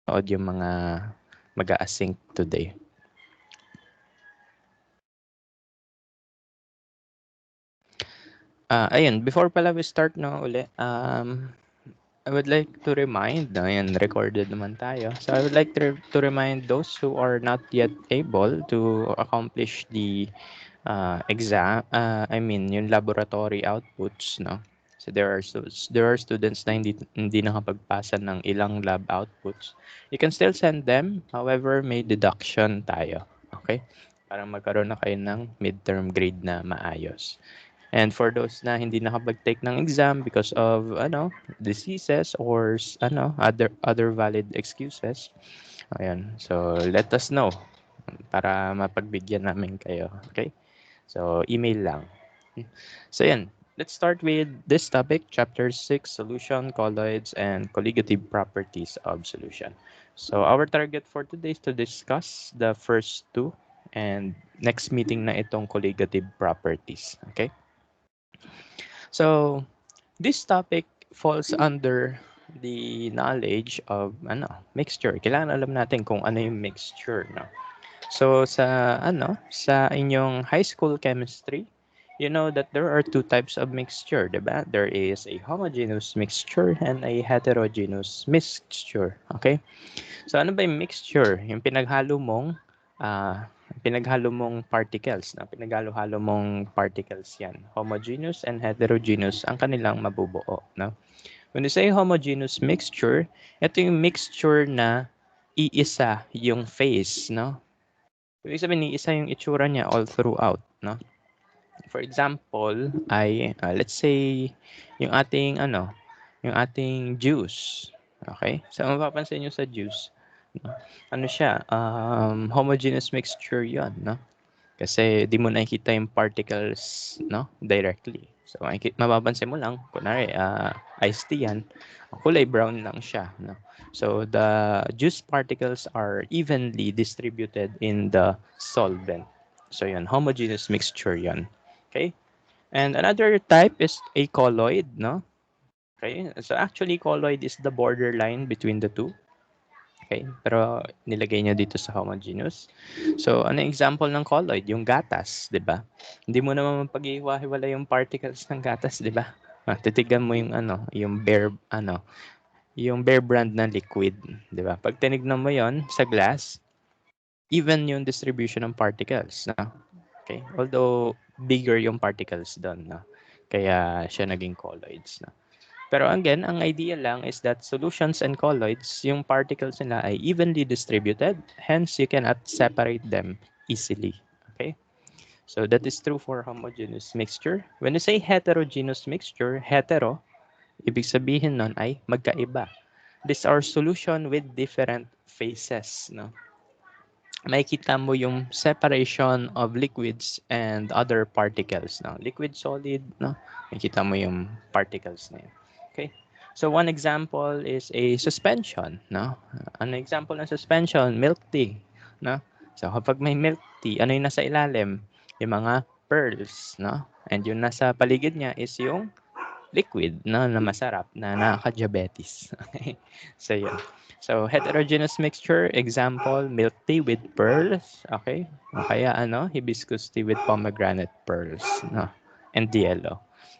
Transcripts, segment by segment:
yung mga mag-a-async today. Ayun, before pala we start uli, I would like to remind, ayan, recorded naman tayo. So I would like to remind those who are not yet able to accomplish the exam, yung laboratory outputs, no? So there are students na hindi nakapagpasa ng ilang lab outputs. You can still send them, however, may deduction tayo. Okay? Para magkaroon na kayo ng midterm grade na maayos. And for those na hindi nakapag-take ng exam because of diseases or other valid excuses, ayan. So let us know para mapagbigyan namin kayo. Okay? So email lang. So yan. Let's start with this topic, Chapter 6, Solution, Colloids, and Colligative Properties of Solution. So our target for today is to discuss the first two and next meeting na itong colligative properties. Okay? So this topic falls under the knowledge of mixture. Kailangan alam natin kung ano yung mixture, no? So sa inyong high school chemistry, you know that there are two types of mixture, diba? There is a homogeneous mixture and a heterogeneous mixture. Okay? So ano ba yung mixture? Yung pinaghalo mong particles, na pinaghalo-halo mong particles yan. Homogeneous and heterogeneous ang kanilang mabubuo, no? When you say homogeneous mixture, ito yung mixture na iisa yung phase, no? Ibig sabihin, iisa yung itsura niya all throughout, no? For example, ay let's say yung ating juice. Okay? So mapapansin niyo sa juice, no? Ano siya? Homogeneous mixture 'yon, no? Kasi di mo nakikita yung particles, no, directly. So mapapansin mo lang, kunwari iced tea yan, kulay brown lang siya, no? So the juice particles are evenly distributed in the solvent. So yun, homogeneous mixture yan. Okay? And another type is a colloid, no? Okay? So actually colloid is the borderline between the two. Okay? Pero nilagay niya dito sa homogeneous. So, ano yung example ng colloid? Yung gatas, di ba? Hindi mo naman pag-ihiwa-hiwala yung particles ng gatas, di ba? Titigan mo yung yung bare brand na liquid, di ba? Pag tinignan mo yon sa glass, even yung distribution ng particles, no? Okay? Although bigger yung particles doon, no? Kaya siya naging colloids, no? Pero again, ang idea lang is that solutions and colloids, yung particles nila ay evenly distributed, hence you cannot separate them easily. Okay? So that is true for homogeneous mixture. When you say heterogeneous mixture, hetero, ibig sabihin nun ay magkaiba. These are solution with different phases, no? Makikita mo yung separation of liquids and other particles, no? Liquid, solid, no? Makikita mo yung particles na yun. Okay? So one example is a suspension, no? Ano example ng suspension? Milk tea, no? So kapag may milk tea, ano yung nasa ilalim? Yung mga pearls, no? And yung nasa paligid niya is yung liquid, no, na masarap, na nakaka-diabetes. Okay? So yun. So heterogeneous mixture, example, milk tea with pearls, okay? O kaya hibiscus tea with pomegranate pearls, no? And yellow.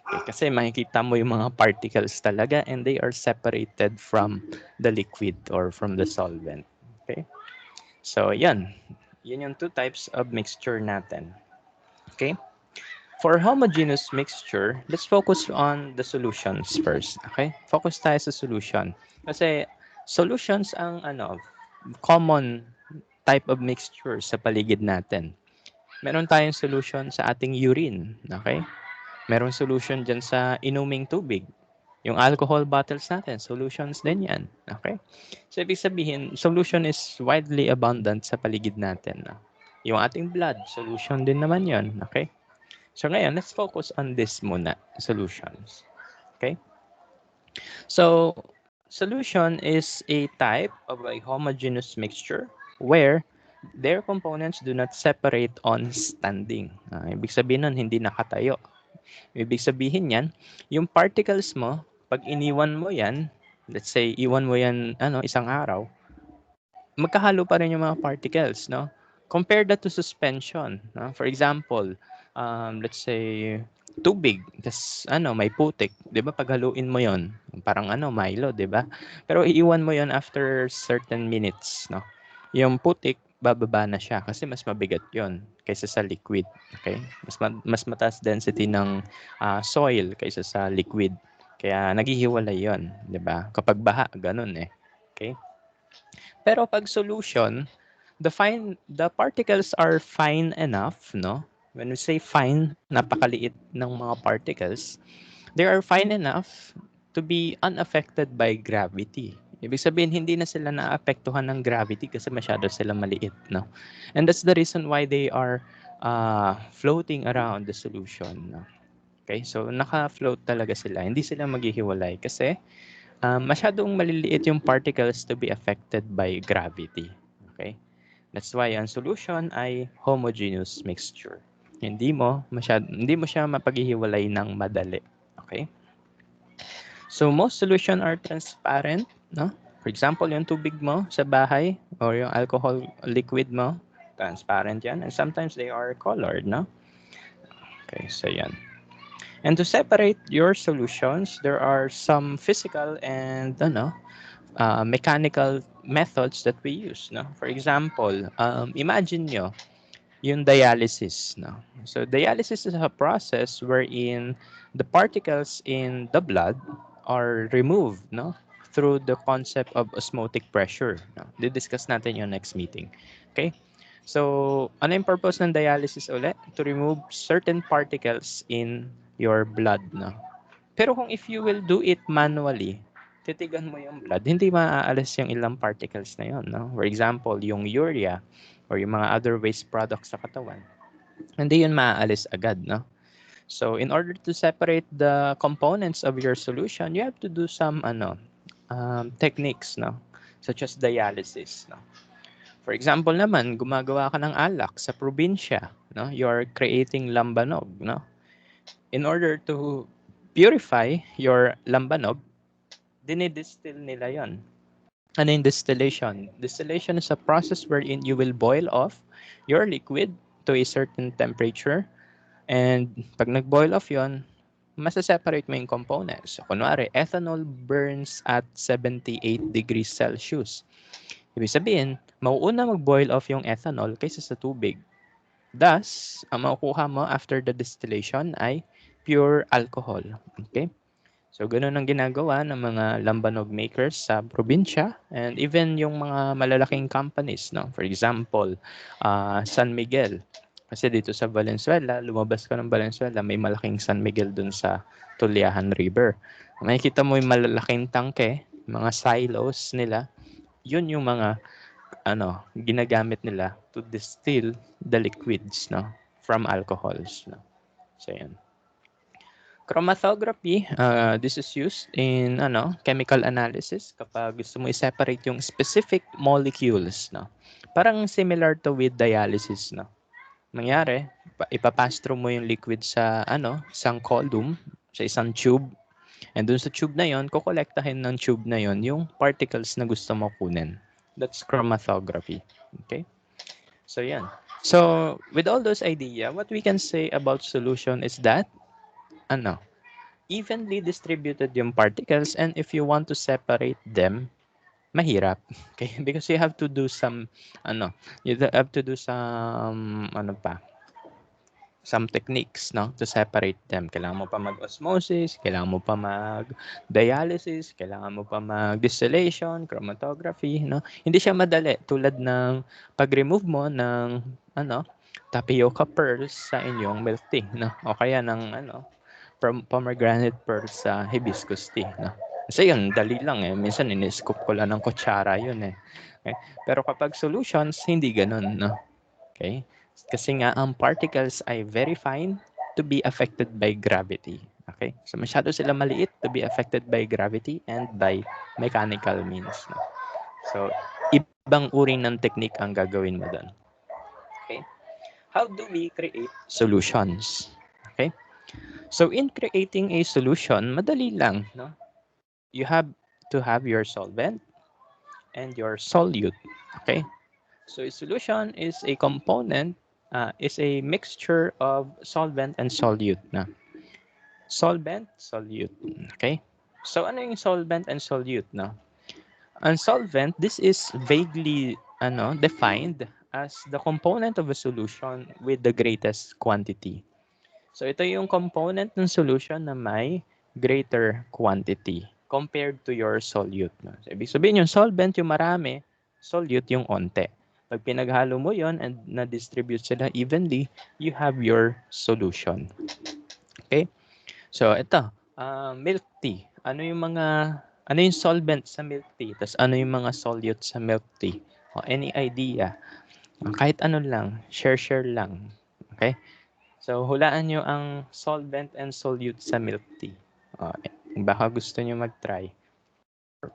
Okay, kasi makikita mo yung mga particles talaga and they are separated from the liquid or from the solvent. Okay? So, yan. Yan yung two types of mixture natin. Okay? For homogeneous mixture, let's focus on the solutions first. Okay? Focus tayo sa solution. Kasi solutions ang common type of mixture sa paligid natin. Meron tayong solution sa ating urine. Okay? Merong solution dyan sa inuming tubig. Yung alcohol bottles natin, solutions din yan. Okay? So, ibig sabihin, solution is widely abundant sa paligid natin. No? Yung ating blood, solution din naman yon. Okay? So, ngayon, let's focus on this muna, solutions. Okay? So, solution is a type of a homogeneous mixture where their components do not separate on standing. Ibig sabihin nun, hindi nakatayo. Ibig sabihin yan, yung particles mo, pag iniwan mo yan, let's say, iwan mo yan isang araw, magkahalo pa rin yung mga particles, no? Compare that to suspension, no? For example, let's say tubig, tas may putik, 'di ba? Paghaluin mo 'yon, parang Milo, 'di ba? Pero iiwan mo 'yon after certain minutes, no? Yung putik bababa na siya kasi mas mabigat 'yon kaysa sa liquid, okay? Mas mataas density ng soil kaysa sa liquid. Kaya naghihiwalay 'yon, 'di ba? Kapag baha, ganun eh. Okay? Pero pag solution, the particles are fine enough, no? When we say fine, napakaliit ng mga particles, they are fine enough to be unaffected by gravity. Ibig sabihin, hindi na sila naapektuhan ng gravity kasi masyado sila maliit, no? And that's the reason why they are floating around the solution, no? Okay, so naka-float talaga sila. Hindi sila maghihiwalay kasi masyadong maliliit yung particles to be affected by gravity. Okay? That's why ang solution ay homogeneous mixture. Hindi mo siya mapaghihiwalay ng madali. Okay? So most solution are transparent, no? For example, yung tubig mo sa bahay or yung alcohol liquid mo, transparent yan. And sometimes they are colored, no? Okay, so yan. And to separate your solutions, there are some physical and mechanical methods that we use. No? For example, imagine nyo yung dialysis. No? So dialysis is a process wherein the particles in the blood are removed, no? Through the concept of osmotic pressure. No? Didiscuss natin yung next meeting. Okay? So, ano yung purpose ng dialysis ulit? To remove certain particles in your blood. No? Pero kung if you will do it manually, titigan mo yung blood, hindi maaalis yung ilang particles na yun. No? For example, yung urea or yung mga other waste products sa katawan, hindi yun maaalis agad. No? So in order to separate the components of your solution, you have to do some techniques, no? Such as dialysis. No? For example naman, gumagawa ka ng alak sa probinsya. No? You're creating lambanog. No? In order to purify your lambanog, dinidistill nila yon. Ano yung distillation? Distillation is a process wherein you will boil off your liquid to a certain temperature. And pag nag-boil off yon, masaseparate mo yung components. So, kunwari, ethanol burns at 78 degrees Celsius. Ibig sabihin, mauuna mag-boil off yung ethanol kaysa sa tubig. Thus, ang makukuha mo after the distillation ay pure alcohol. Okay? So, ganun ang ginagawa ng mga lambanog makers sa probinsya and even yung mga malalaking companies. No? For example, San Miguel. Kasi dito sa Valenzuela, lumabas ka ng Valenzuela, may malaking San Miguel dun sa Tuliahan River. Makikita mo yung malalaking tangke, mga silos nila, yun yung mga ginagamit nila to distill the liquids, no, from alcohols, no. So yan. Chromatography, this is used in chemical analysis kapag gusto mo i-separate yung specific molecules, no. Parang similar to with dialysis, no. Mangyari, ipapass through mo yung liquid sa isang column, sa isang tube. And dun sa tube na yon, kokolektahin ng tube na yon yung particles na gusto mo kunin. That's chromatography. Okay? So, yan. So, with all those idea, what we can say about solution is that, evenly distributed yung particles, and if you want to separate them, mahirap. Okay? Because you have to do some, some techniques, no, to separate them. Kailangan mo pa mag-osmosis, kailangan mo pa mag-dialysis, kailangan mo pa mag-distillation, chromatography, no. Hindi siya madali tulad ng pag-remove mo ng tapioca pearls sa inyong milk tea, no, o kaya ng pomegranate pearls sa hibiscus tea, no. Kasi yun, dali lang eh. Minsan in-scoop ko lang ng kutsara yun eh. Okay? Pero kapag solutions, hindi ganun, no. Okay? Kasi nga, ang particles ay very fine to be affected by gravity. Okay? So, masyado sila maliit to be affected by gravity and by mechanical means. No? So, ibang uri ng technique ang gagawin mo doon. Okay? How do we create solutions? Okay? So, in creating a solution, madali lang. No? You have to have your solvent. and your solute. Okay? So a solution is a component, is a mixture of solvent and solute na. Solvent, solute. Okay? So ano yung solvent and solute na? Ang solvent, this is vaguely defined as the component of a solution with the greatest quantity. So ito yung component ng solution na may greater quantity compared to your solute. No? So, ibig sabihin yung solvent yung marami, solute yung onte. Pag pinaghalo mo yon and na-distribute sila evenly, you have your solution. Okay? So ito, milk tea. Ano yung solvent sa milk tea? Tapos ano yung mga solute sa milk tea? O, any idea? Kahit ano lang, share lang. Okay? So, hulaan nyo ang solvent and solute sa milk tea. Baka gusto nyo mag-try.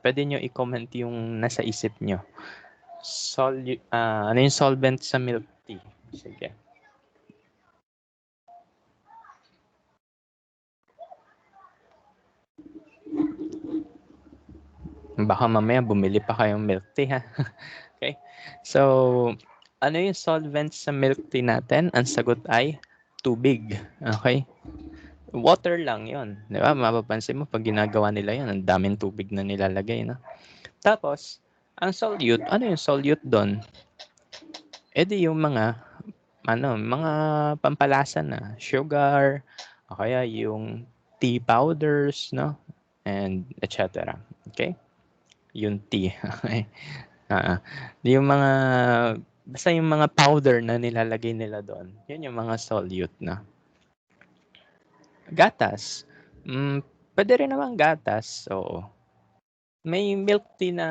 Pwede nyo i-comment yung nasa isip nyo. Ano yung solvent sa milk tea? Sige. Baka mamaya bumili pa kayong milk tea, ha? Okay? So, ano yung solvent sa milk tea natin? Ang sagot ay tubig. Okay? Water lang yon, di ba? Mapapansin mo, pag ginagawa nila yon, ang daming tubig na nilalagay, no? Tapos, ang solute, ano yung solute doon? E di yung mga pampalasa na, sugar, o kaya yung tea powders, no? And etc. Okay? Yung tea. Okay? Yung basta yung mga powder na nilalagay nila doon, yun yung mga solute na. Gatas. Pwede rin naman gatas. Oo. May milk tea na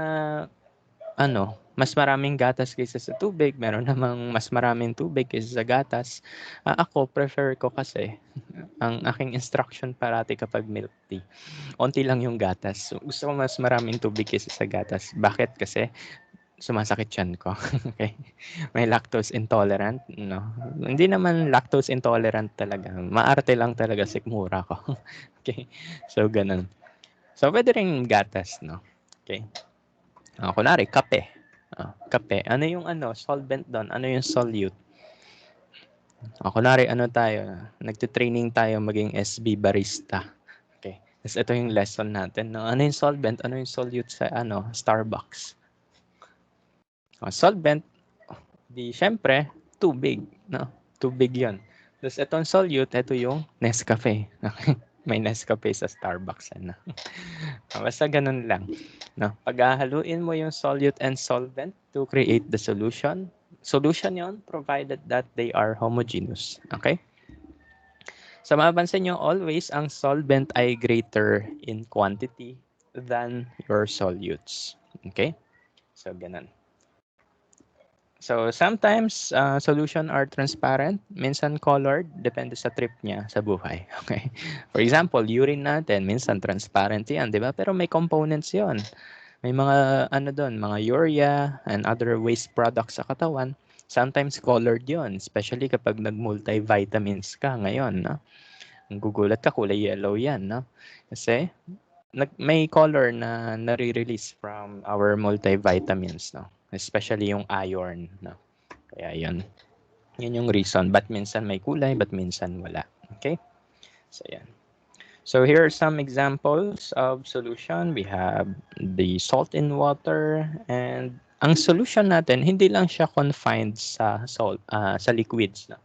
mas maraming gatas kaysa sa tubig. Meron namang mas maraming tubig kaysa sa gatas. Ako, prefer ko kasi, ang aking instruction parati kapag milk tea, onti lang yung gatas. So, gusto ko mas maraming tubig kaysa sa gatas. Bakit? Kasi sumasakit tiyan ko. Okay? May lactose intolerant, no? Hindi naman lactose intolerant talaga. Maarte lang talaga sikmura ko. Okay? So, ganun. So, pwede rin gatas, no? Okay? Kunwari, kape. Kape. Ano yung solvent doon? Ano yung solute? Kunwari, nagtitraining tayo maging SB barista. Okay? Tapos ito yung lesson natin, no? Ano yung solvent? Ano yung solute sa Starbucks? Solvent, di syempre, tubig. No? Tubig yon. Tapos itong solute, ito yung Nescafe. Okay? May Nescafe sa Starbucks. Basta ganun lang. No? Paghahaluin mo yung solute and solvent to create the solution. Solution yon provided that they are homogeneous. Okay? So mapapansin nyo, always ang solvent ay greater in quantity than your solutes. Okay? So ganun. So sometimes solution are transparent, minsan colored, depende sa trip niya sa buhay. Okay? For example, urine natin, minsan transparent 'yan, 'di ba? Pero may components 'yon. May mga doon, mga urea and other waste products sa katawan. Sometimes colored 'yon, especially kapag nag-multivitamins ka ngayon, no? Gugulat ka, kulay yellow 'yan, no? Kasi may color na nare-release from our multivitamins, no? Especially yung iron, no? Kaya yun yung reason. But minsan may kulay, but minsan wala. Okay? So yan. So here are some examples of solution. We have the salt in water, and ang solution natin hindi lang siya confined sa sa liquids, no?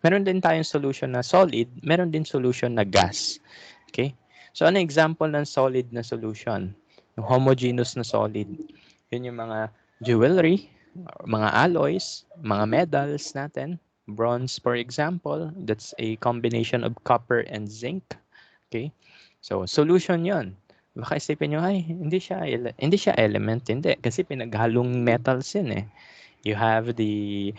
Meron din tayong solution na solid, meron din solution na gas. Okay? So ano example ng solid na solution? Yung homogeneous na solid. Yun yung mga jewelry, mga alloys, mga metals natin. Bronze, for example, that's a combination of copper and zinc. Okay? So solution yon. Baka isipin nyo, ay, hindi siya element. Hindi, kasi pinaghalong metals yun eh. You have the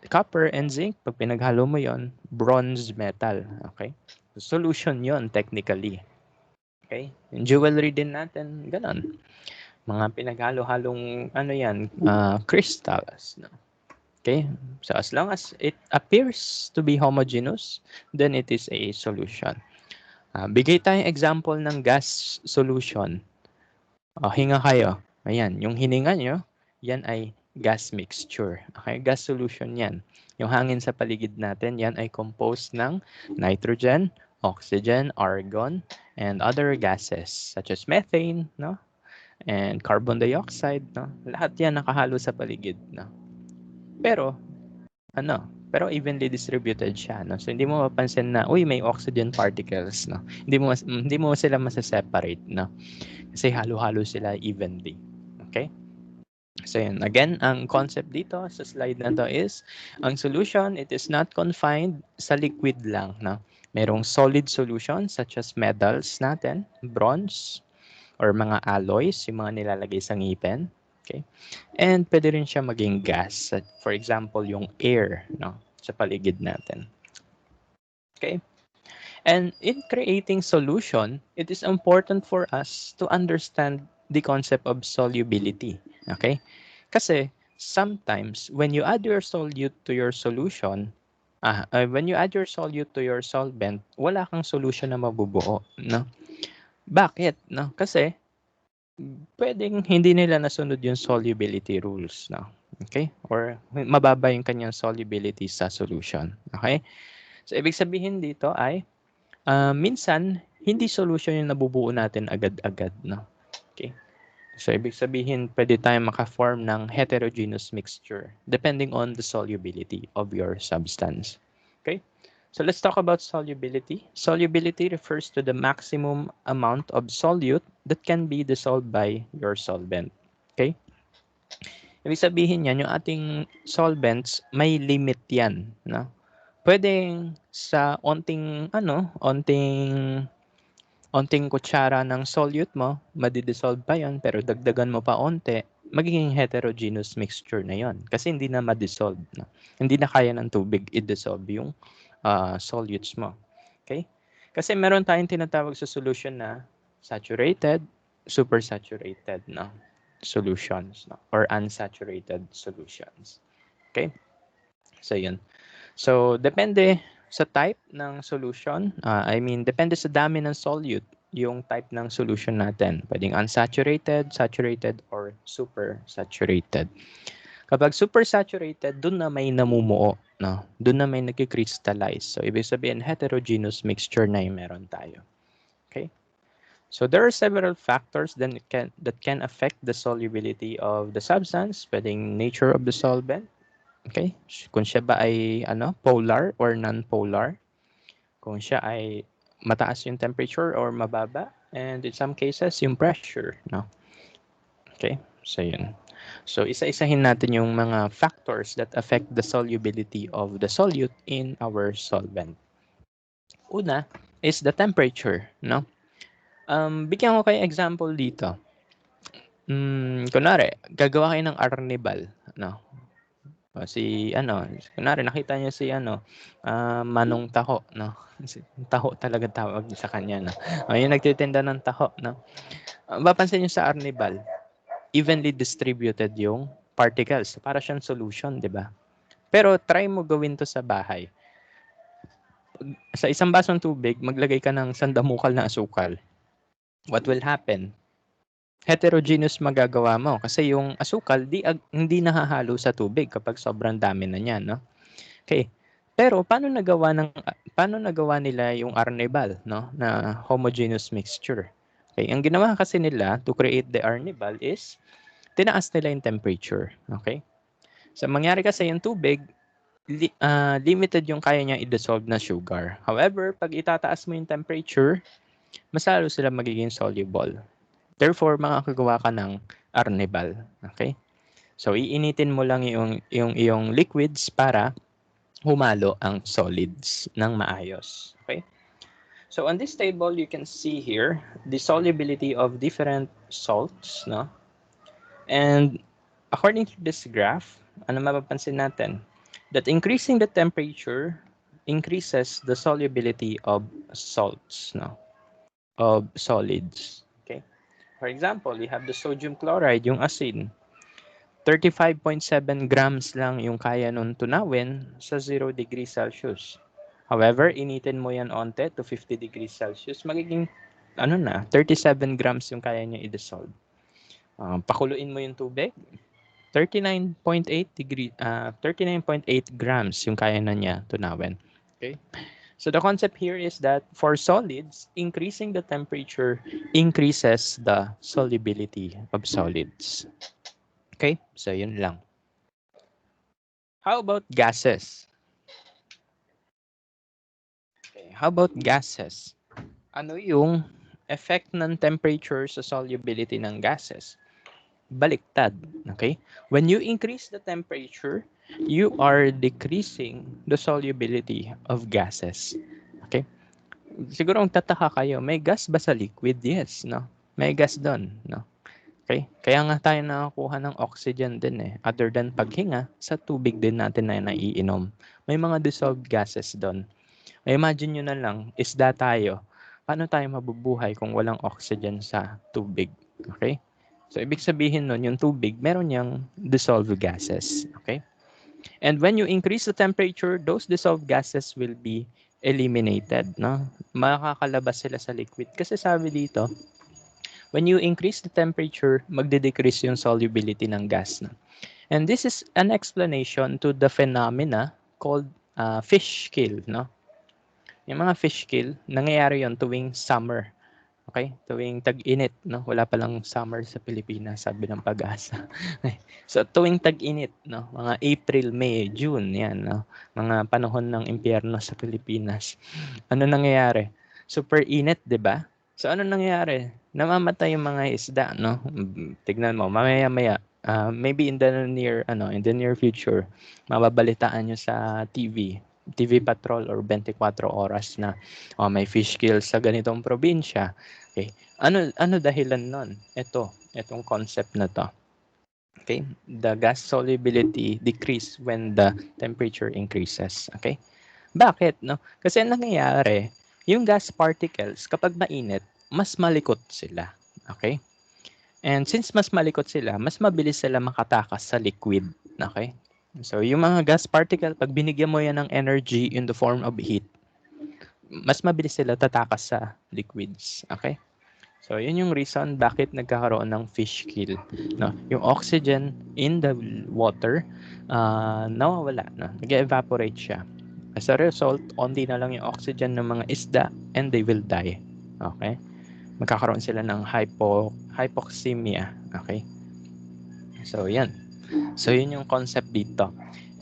copper and zinc. Pag pinaghalo mo yon, bronze metal. Okay? Solution yon technically. Okay? Yung jewelry din natin, ganon. Mga pinaghalo-halong, crystals. No? Okay? So as long as it appears to be homogeneous, then it is a solution. Bigay tayong example ng gas solution. Hinga kayo. Ayan, yung hininga nyo, yan ay gas mixture. Okay, gas solution yan. Yung hangin sa paligid natin, yan ay composed ng nitrogen, oxygen, argon, and other gases such as methane, no? And carbon dioxide, no? Lahat yan nakahalo sa paligid, no? Pero, pero evenly distributed siya, no? So, hindi mo mapansin na, uy, may oxygen particles, no? Hindi mo sila masa-separate, no? Kasi halo-halo sila evenly. Okay? So, yun. Again, ang concept dito sa slide na to is, ang solution, it is not confined sa liquid lang, no? Merong solid solutions such as metals natin, bronze, or mga alloys, yung mga nilalagay sa ngipin. Okay? And pwede rin siya maging gas. For example, yung air, no? Sa paligid natin. Okay? And in creating solution, it is important for us to understand the concept of solubility. Okay? Kasi sometimes when you add your solute to your solution, when you add your solute to your solvent, wala kang solution na mabubuo, no? Bakit? No? Kasi pwedeng hindi nila nasunod yung solubility rules, no? Okay? Or mababa yung kanyang solubility sa solution. Okay? So ibig sabihin dito ay minsan hindi solution yung nabubuo natin agad-agad, no? Okay? So ibig sabihin pwede tayong maka-form ng heterogeneous mixture depending on the solubility of your substance. Okay? So let's talk about solubility. Solubility refers to the maximum amount of solute that can be dissolved by your solvent. Okay? Ibig sabihin yan, yung ating solvents, may limit yan. No? Pwedeng sa onting kutsara ng solute mo, madidissolve pa yon, pero dagdagan mo pa onte, magiging heterogeneous mixture na yon. Kasi hindi na ma-dissolve. No? Hindi na kaya ng tubig i-dissolve yung solutes mo. Okay? Kasi meron tayong tinatawag sa solution na saturated, supersaturated, no? Solutions, no? Or unsaturated solutions. Okay? So, yun. So, depende sa type ng solution. Depende sa dami ng solute yung type ng solution natin. Pwedeng unsaturated, saturated, or supersaturated. Kapag supersaturated, dun na may namumuo, no? Dun na may nagki-crystallize. So, ibig sabihin, heterogeneous mixture na yung meron tayo. Okay? So, there are several factors that can affect the solubility of the substance. Pwedeng nature of the solvent. Okay? Kung siya ba ay polar or non-polar. Kung siya ay mataas yung temperature or mababa. And in some cases, yung pressure, no? Okay? So, yun. So, isa-isahin natin yung mga factors that affect the solubility of the solute in our solvent. Una is the temperature, no? Bigyan ko kayo example dito. Kunwari, gagawa kayo ng arnibal, no? Kunwari nakita niyo si Manong Taho, no? Taho talaga tawag sa kanya, no? Yung nagtitinda ng taho, no? Mapapansin niyo sa arnibal, evenly distributed yung particles. Para siyang solution, di ba? Pero try mo gawin to sa bahay. Sa isang basong tubig, maglagay ka ng sandamukal na asukal. What will happen? Heterogeneous magagawa mo kasi yung asukal hindi nahahalo sa tubig kapag sobrang dami na niyan, no? Okay. Pero paano nagawa nila yung arnibal, no? Na homogeneous mixture. Okay, ang ginawa kasi nila to create the arnibal is tinaas nila yung temperature, okay? So mangyari kasi yung tubig limited yung kaya niya i-dissolve na sugar. However, pag itataas mo yung temperature, mas lalo sila magiging soluble. Therefore, makakagawa ka ng arnibal. Okay? So, iinitin mo lang yung iyong liquids para humalo ang solids ng maayos. Okay? So, on this table, you can see here the solubility of different salts. No? And according to this graph, ano mapapansin natin? That increasing the temperature increases the solubility of salts, no? Of solids. Okay? For example, we have the sodium chloride, yung asin. 35.7 grams lang yung kaya nun tunawin sa 0 degrees Celsius. However, initin mo yan onte to 50 degrees Celsius, magiging 37 grams yung kaya niya i-dissolve. Pakuluin mo yung tubig, 39.8 grams yung kaya na niya tunawin. Okay? So the concept here is that for solids, increasing the temperature increases the solubility of solids. Okay? So yun lang. How about gases? Okay. How about gases? Ano yung effect ng temperature sa solubility ng gases? Baliktad. Okay? When you increase the temperature, you are decreasing the solubility of gases. Okay? Siguro ang tataka kayo, may gas ba sa liquid? Yes, no? May gas doon, no? Okay? Kaya nga tayo nakakuha ng oxygen din eh. Other than paghinga, sa tubig din natin na naiinom. May mga dissolved gases doon. Imagine nyo na lang, isda tayo. Paano tayo mabubuhay kung walang oxygen sa tubig? Okay? So, ibig sabihin nun, yung tubig, meron niyang dissolved gases. Okay? And when you increase the temperature, those dissolved gases will be eliminated. No? Makakalabas sila sa liquid. Kasi sabi dito, when you increase the temperature, magde-decrease yung solubility ng gas. No? And this is an explanation to the phenomena called fish kill. No? Yung mga fish kill, nangyayari yon tuwing summer. Okay? Tuwing tag-init, no? Wala pa lang summer sa Pilipinas, sabi ng Pag-asa. So tuwing tag-init, no? Mga April, May, June, 'yan, no? Mga panahon ng impyerno sa Pilipinas. Ano nangyayari? Super init, 'di ba? So ano nangyayari? Namamatay yung mga isda, no? Tignan mo, mamaya-maya, maybe in the near future, mababalitaan nyo sa TV Patrol or 24 oras na may fish kill sa ganitong probinsya. Okay. Ano dahilan nun? Itong concept na to. Okay? The gas solubility decrease when the temperature increases. Okay? Bakit, no? Kasi ang nangyayari, yung gas particles kapag mainit, mas malikot sila. Okay? And since mas malikot sila, mas mabilis sila makatakas sa liquid. Okay? So, yung mga gas particle, pag binigyan mo yan ng energy in the form of heat, mas mabilis sila tatakas sa liquids. Okay? So, yun yung reason bakit nagkakaroon ng fish kill. No? Yung oxygen in the water, nawawala. No? Nag-evaporate siya. As a result, only na lang yung oxygen ng mga isda and they will die. Okay? Magkakaroon sila ng hypoxemia. Okay? So, yan. So, yun yung concept dito.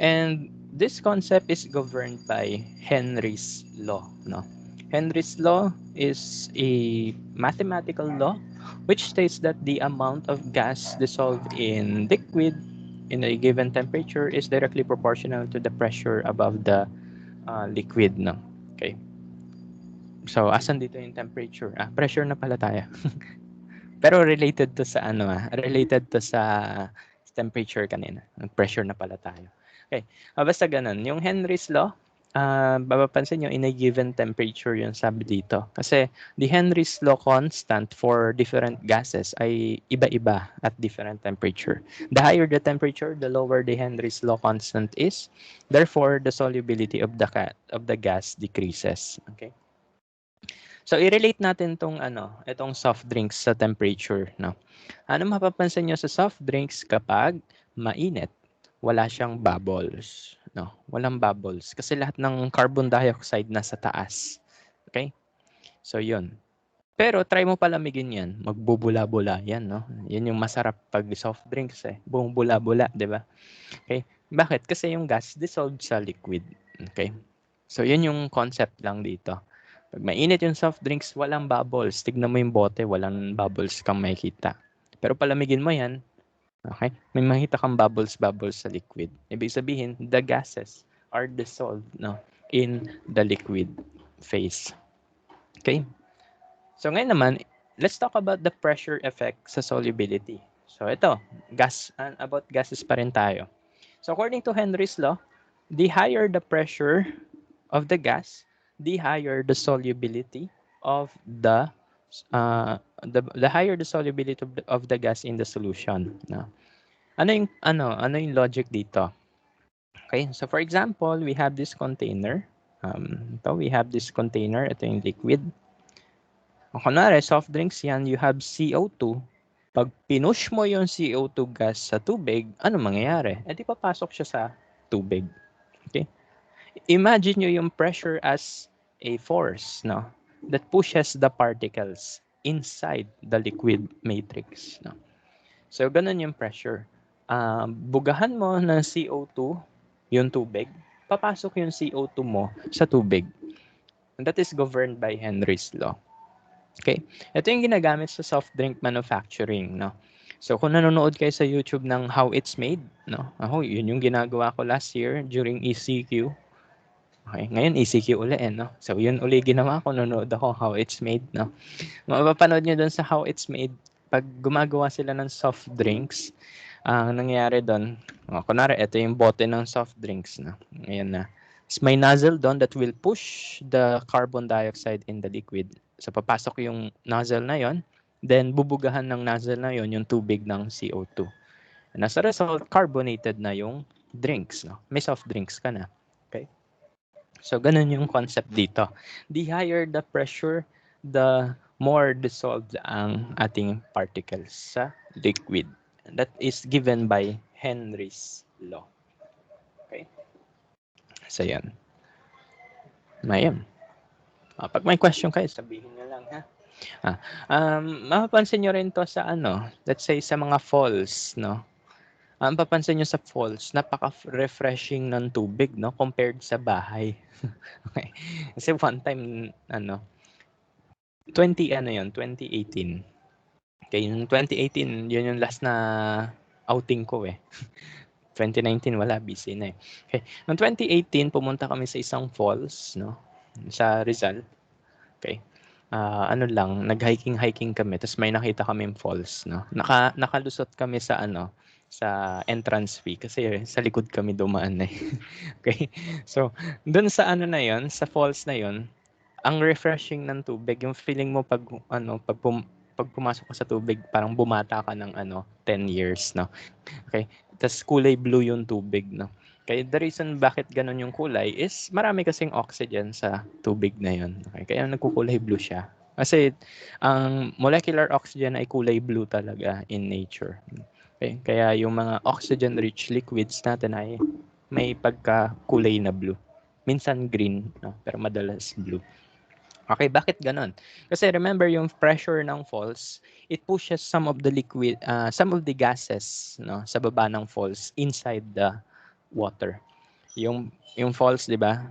And this concept is governed by Henry's law. No? Henry's law is a mathematical law which states that the amount of gas dissolved in liquid in a given temperature is directly proportional to the pressure above the liquid. No? Okay. So, asan dito yung temperature? Pressure na pala tayo. Pero related to sa related to sa temperature kanina. Pressure na pala tayo. Okay. Basta ganun. Yung Henry's law, mapapansin nyo, in a given temperature yung sabi dito. Kasi the Henry's law constant for different gases ay iba-iba at different temperature. The higher the temperature, the lower the Henry's law constant is. Therefore, the solubility of the gas decreases. Okay. So i-relate natin itong soft drinks sa temperature, no. Ano mapapansin niyo sa soft drinks kapag mainit? Wala siyang bubbles, no. Walang bubbles kasi lahat ng carbon dioxide nasa taas. Okay? So 'yun. Pero try mo palamigin 'yan, magbubula-bula 'yan, no. 'Yan yung masarap pag soft drinks eh, bumubula-bula, 'di ba? Okay? Bakit? Kasi yung gas dissolved sa liquid. Okay? So 'yun yung concept lang dito. Pag mainit yung soft drinks, walang bubbles. Tignan mo yung bote, walang bubbles kang makikita. Pero palamigin mo yan, okay? May makita kang bubbles sa liquid. Ibig sabihin, the gases are dissolved, no, in the liquid phase. Okay? So ngayon naman, let's talk about the pressure effect sa solubility. So ito, about gases pa rin tayo. So according to Henry's law, the higher the pressure of the gas, the higher the solubility of the higher the solubility of the gas in the solution. No? Ano yung logic dito? Okay, so for example, we have this container. We have this container. Ito yung liquid. Kunwari, soft drinks yan, you have CO2 Pag pinush mo yung CO2 gas sa tubig, ano mangyayari? Eh di papasok siya sa tubig. Okay? Imagine nyo yung pressure as a force, no? That pushes the particles inside the liquid matrix, no? So, ganun yung pressure. Bugahan mo ng CO2, yung tubig, papasok yung CO2 mo sa tubig. And that is governed by Henry's law. Okay? Ito yung ginagamit sa soft drink manufacturing, no? So, kung nanonood kayo sa YouTube ng How It's Made, no? Yun yung ginagawa ko last year during ECQ. Okay, ngayon ECQ uli, no? So, yun uli ginawa ko, nanonood ako How It's Made, no? Mapapanood nyo doon sa How It's Made, pag gumagawa sila ng soft drinks, ang nangyayari doon, kunwari, ito yung bote ng soft drinks, no? Ayan na. May nozzle doon that will push the carbon dioxide in the liquid. So, papasok yung nozzle na yon, then bubugahan ng nozzle na yon yung tubig ng CO2. And as a result, carbonated na yung drinks, no? May soft drinks ka na. Okay? So, ganun yung concept dito. The higher the pressure, the more dissolved ang ating particles sa liquid. That is given by Henry's law. Okay? So, yan. Mayroon. Pag may question kayo, sabihin nyo lang, ha? Mapapansin nyo rin to sa let's say sa mga falls, no? Papansin nyo sa falls, napaka-refreshing ng tubig, no? Compared sa bahay. Okay. Kasi one time, 2018. Okay, yung 2018, yun yung last na outing ko eh. 2019, wala, busy na eh. Okay, noong 2018, pumunta kami sa isang falls, no? Sa Rizal. Okay. Nag-hiking kami, tapos may nakita kaming falls, no? Nakalusot kami sa sa entrance fee kasi sa likod kami dumaan eh. Okay. So, doon sa na 'yon, sa falls na 'yon, ang refreshing ng tubig, yung feeling mo pag pumasok ka sa tubig, parang bumata ka ng 10 years, no? Okay? Tas kulay blue yung tubig, no? Kaya the reason bakit ganun yung kulay is marami kasing oxygen sa tubig na yun. Okay? Kaya nagkukulay blue siya. Kasi ang molecular oxygen ay kulay blue talaga in nature. Okay? Kaya yung mga oxygen-rich liquids natin ay may pagka-kulay na blue. Minsan green, no? Pero madalas blue. Okay, bakit ganon? Kasi remember yung pressure ng falls, it pushes some of the some of the gases, no, sa baba ng falls inside the water. Yung falls, 'di ba?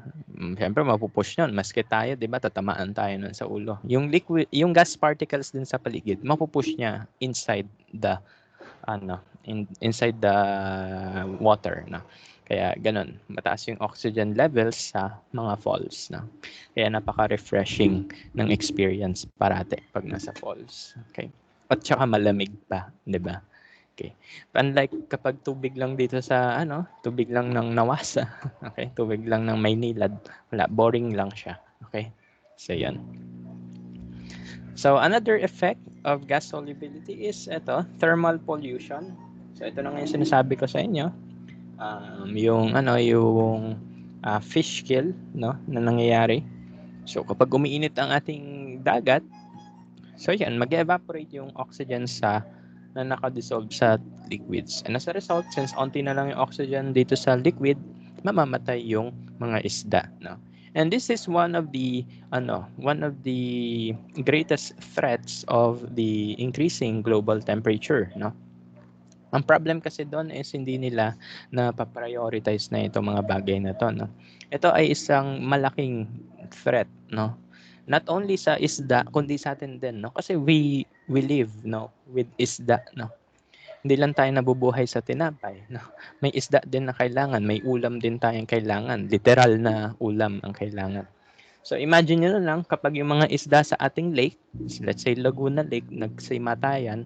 Siyempre mapupush 'yon, maski tayo, 'di ba, tatamaan tayo nun sa ulo. Yung gas particles din sa paligid, mapupush niya inside the inside the water, no. Kaya ganun, mataas yung oxygen levels sa mga falls, no. Kaya napaka-refreshing ng experience parate pag nasa falls. Okay? At saka malamig pa, 'di ba? Okay. Unlike kapag tubig lang dito sa tubig lang ng Nawasa, okay? Tubig lang ng Maynilad, wala, boring lang siya. Okay? So 'yan. So another effect of gas solubility is thermal pollution. So ito na nga yung sinasabi ko sa inyo. Yung fish kill, no, na nangyayari. So kapag umiinit ang ating dagat, so yan, mag-evaporate yung oxygen na nakadissolve sa liquids. And as a result, since onti na lang yung oxygen dito sa liquid, mamamatay yung mga isda, no. And this is one of the greatest threats of the increasing global temperature, no. Ang problem kasi doon is hindi nila na-prioritize na itong mga bagay na to, no. Ito ay isang malaking threat, no. Not only sa isda kundi sa atin din, no. Kasi we live, no, with isda, no. Hindi lang tayo nabubuhay sa tinapay, no. May isda din na kailangan, may ulam din tayong kailangan, literal na ulam ang kailangan. So imagine niyo na lang kapag yung mga isda sa ating lake, let's say Laguna Lake, nagsimatayan,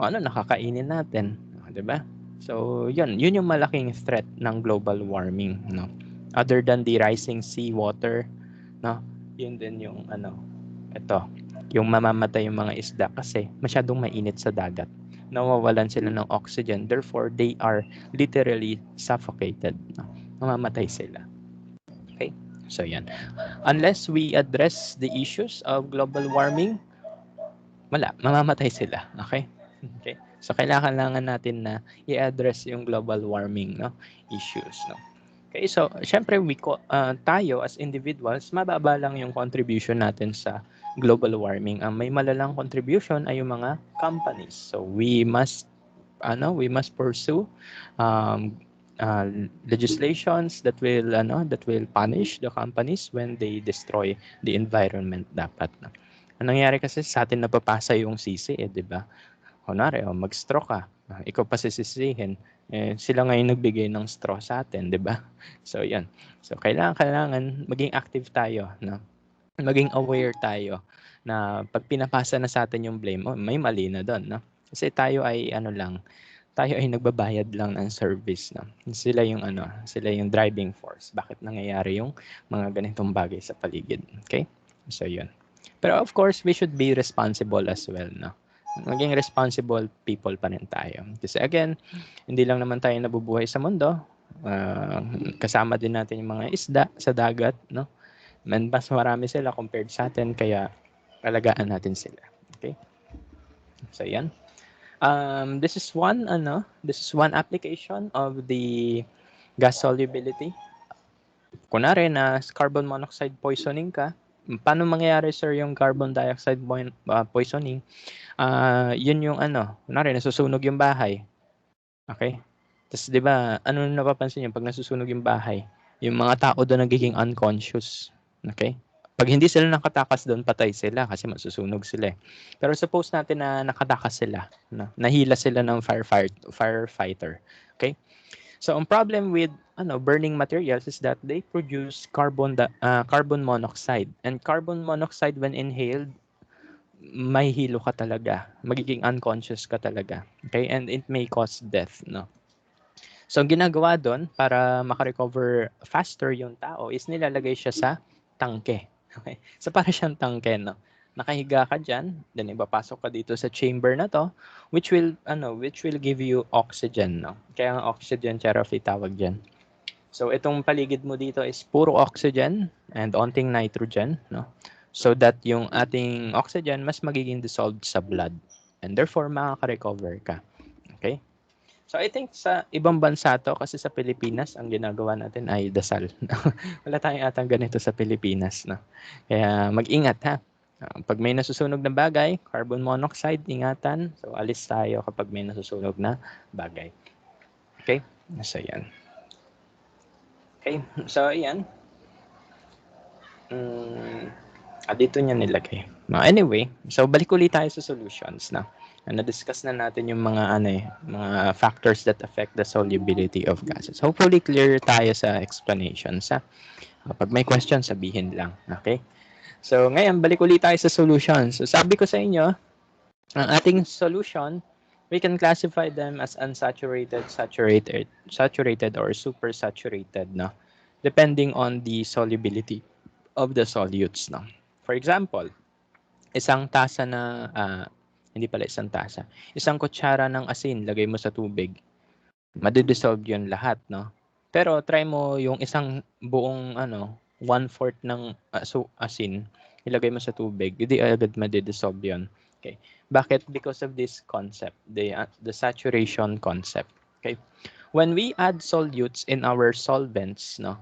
nakakainin natin, 'di ba? So, yun yung malaking threat ng global warming, no. Other than the rising sea water, no. Yun din yung yung mamamatay yung mga isda kasi masyadong mainit sa dagat. Nawawalan sila ng oxygen, therefore they are literally suffocated, no. Mamamatay sila. Okay? So, yan. Unless we address the issues of global warming, wala, mamamatay sila. Okay? Okay? So kailangan natin na i-address yung global warming, no, issues, no. Okay, so syempre tayo as individuals, mababa lang yung contribution natin sa global warming. Ang may malalang contribution ay yung mga companies. So we must pursue um, legislations that will punish the companies when they destroy the environment dapat. No? Ang nangyayari kasi sa atin napapasa yung sisi, di ba? Kunwari, mag-straw ka, ikaw pa sisisihin, sila ngayon nagbigay ng straw sa atin, di ba? So, yan. So, kailangan maging active tayo, no? Maging aware tayo na pag pinapasa na sa atin yung blame, may mali na doon, no? Kasi tayo ay nagbabayad lang ng service, no? Sila yung driving force. Bakit nangyayari yung mga ganitong bagay sa paligid, okay? So, yun. Pero of course, we should be responsible as well, no? Maging responsible people pa rin tayo. Kasi again, hindi lang naman tayo nabubuhay sa mundo. Uh, Kasama din natin yung mga isda sa dagat, no? Mas marami sila compared sa atin, kaya alagaan natin sila. Okay? So, yan. This is one application of the gas solubility. Kunwari na carbon monoxide poisoning ka, paano mangyayari sir yung carbon dioxide poisoning? Yun yung kunwari nasusunog yung bahay. Okay? Tapos 'di ba, ano napapansin niyo pag nasusunog yung bahay? Yung mga tao doon nagiging unconscious. Okay? Pag hindi sila nakatakas doon, patay sila kasi masusunog sila. Pero suppose natin na nakatakas sila, nahila sila ng firefighter. Okay? So ang problem with burning materials is that they produce carbon monoxide. And carbon monoxide when inhaled, may hilo ka talaga. Magiging unconscious ka talaga. Okay? And it may cause death, no? So, ang ginagawa doon para makarecover faster yung tao is nilalagay siya sa tangke. Okay? So, para siyang tangke, no? Nakahiga ka dyan, then ipapasok ka dito sa chamber na to, which will give you oxygen, no? Kaya ang oxygen therapy tawag dyan. So, itong paligid mo dito is puro oxygen and onting nitrogen, no? So that yung ating oxygen mas magiging dissolved sa blood. And therefore, makaka-recover ka. Okay? So I think sa ibang bansa to, kasi sa Pilipinas, ang ginagawa natin ay dasal. Wala tayong atang ganito sa Pilipinas. No? Kaya mag-ingat ha. Pag may nasusunog na bagay, carbon monoxide, ingatan. So alis tayo kapag may nasusunog na bagay. Okay? So yan. Okay? So yan. Dito niya nilagay. Anyway, so balik ulit tayo sa solutions na. Na-discuss na natin yung mga factors that affect the solubility of gases. Hopefully clear tayo sa explanations. Pag may question, sabihin lang. Okay? So ngayon, balik ulit tayo sa solutions. So sabi ko sa inyo, ang ating solution, we can classify them as unsaturated, saturated, or supersaturated, no? Depending on the solubility of the solutes, no? For example, isang kutsara ng asin, lagay mo sa tubig. Madidissolve yun lahat, no? Pero try mo yung isang buong 1/4 ng asin, ilagay mo sa tubig, hindi agad madidissolve yun. Okay. Bakit? Because of this concept, the saturation concept. Okay. When we add solutes in our solvents, no,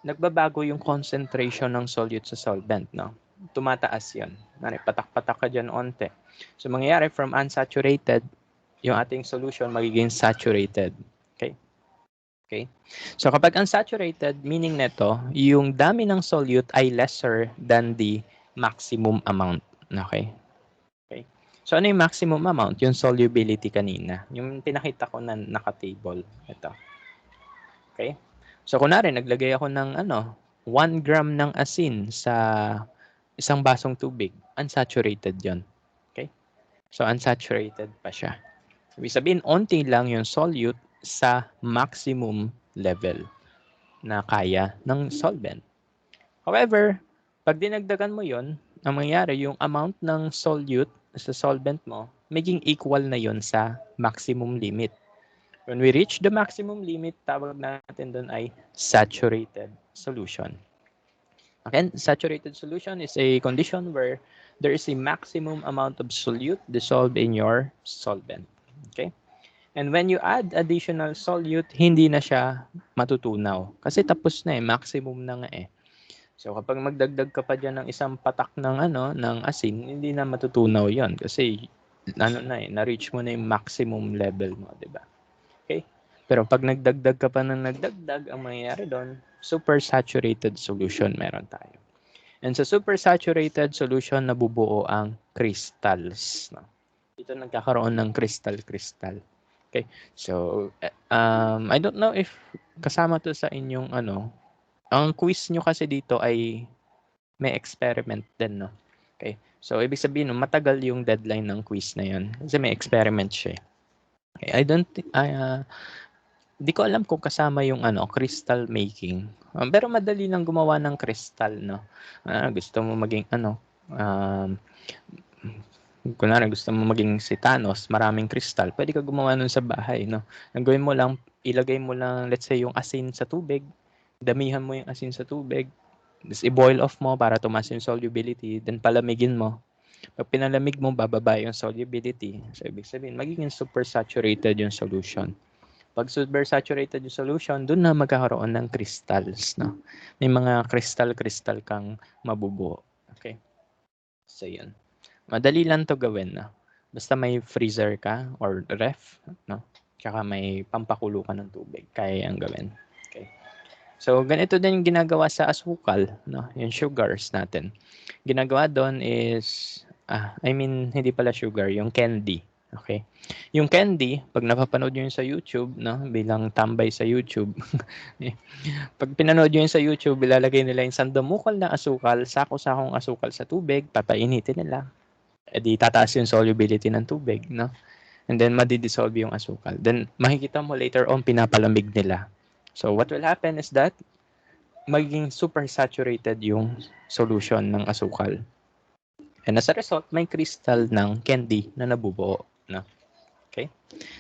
nagbabago yung concentration ng solute sa solvent, no? Tumataas yun. Patak-patak ka dyan onte. So, mangyayari from unsaturated, yung ating solution magiging saturated. Okay? Okay? So, kapag unsaturated, meaning neto, yung dami ng solute ay lesser than the maximum amount. Okay? Okay? So, ano yung maximum amount? Yung solubility kanina. Yung pinakita ko na naka-table. Ito. Okay? So, kunwari, naglagay ako ng 1 gram ng asin sa isang basong tubig. Unsaturated yon. Okay? So, unsaturated pa siya. Ibig sabihin, onti lang yung solute sa maximum level na kaya ng solvent. However, pag dinagdagan mo yon, ang mangyayari, yung amount ng solute sa solvent mo, maging equal na yon sa maximum limit. When we reach the maximum limit, tawag natin doon ay saturated solution. Again, saturated solution is a condition where there is a maximum amount of solute dissolved in your solvent. Okay? And when you add additional solute, hindi na siya matutunaw. Kasi tapos na eh, maximum na nga eh. So kapag magdagdag ka pa diyan ng isang patak ng ng asin, hindi na matutunaw 'yon kasi na eh, na-reach mo na yung maximum level mo, 'di ba? Okay? Pero pag nagdagdag ka pa ng nagdagdag, ang mangyayari doon, supersaturated solution meron tayo. And sa supersaturated solution, nabubuo ang crystals. No? Dito nagkakaroon ng crystal. Okay? So, I don't know if kasama to sa inyong ang quiz nyo kasi dito ay may experiment din, no? Okay? So, ibig sabihin, no, matagal yung deadline ng quiz na yun. Kasi may experiment siya. Okay? Di ko alam kung kasama yung crystal making. Pero madali lang gumawa ng crystal, no? Gusto mo maging kunwari gusto mo maging si Thanos, maraming crystal, pwede ka gumawa nun sa bahay, no? Ang gawin mo lang, ilagay mo lang, let's say, yung asin sa tubig, damihan mo yung asin sa tubig, tapos i-boil off mo para tumaas yung solubility, then palamigin mo. Pag pinalamig mo, bababa yung solubility. So, ibig sabihin, magiging supersaturated yung solution. Pag supersaturated yung solution, doon na magkakaroon ng crystals, no? May mga crystal kang mabubuo. Okay? So, yun. Madali lang to gawin, no? Basta may freezer ka or ref, no? Tsaka may pampakulo ka ng tubig. Kaya yung gawin. Okay. So, ganito din yung ginagawa sa asukal, no? Yung sugars natin. Ginagawa doon is, hindi pala sugar, yung candy. Okay? Yung candy, pag napapanood nyo yun sa YouTube, no? Bilang tambay sa YouTube, pag pinanood nyo yun sa YouTube, ilalagay nila yung sandamukal na asukal, sako-sakong asukal sa tubig, papainitin nila. Di tataas yung solubility ng tubig, no? And then, madidissolve yung asukal. Then, makikita mo later on, pinapalamig nila. So, what will happen is that, magiging supersaturated yung solution ng asukal. And as a result, may crystal ng candy na nabubuo, no? Okay?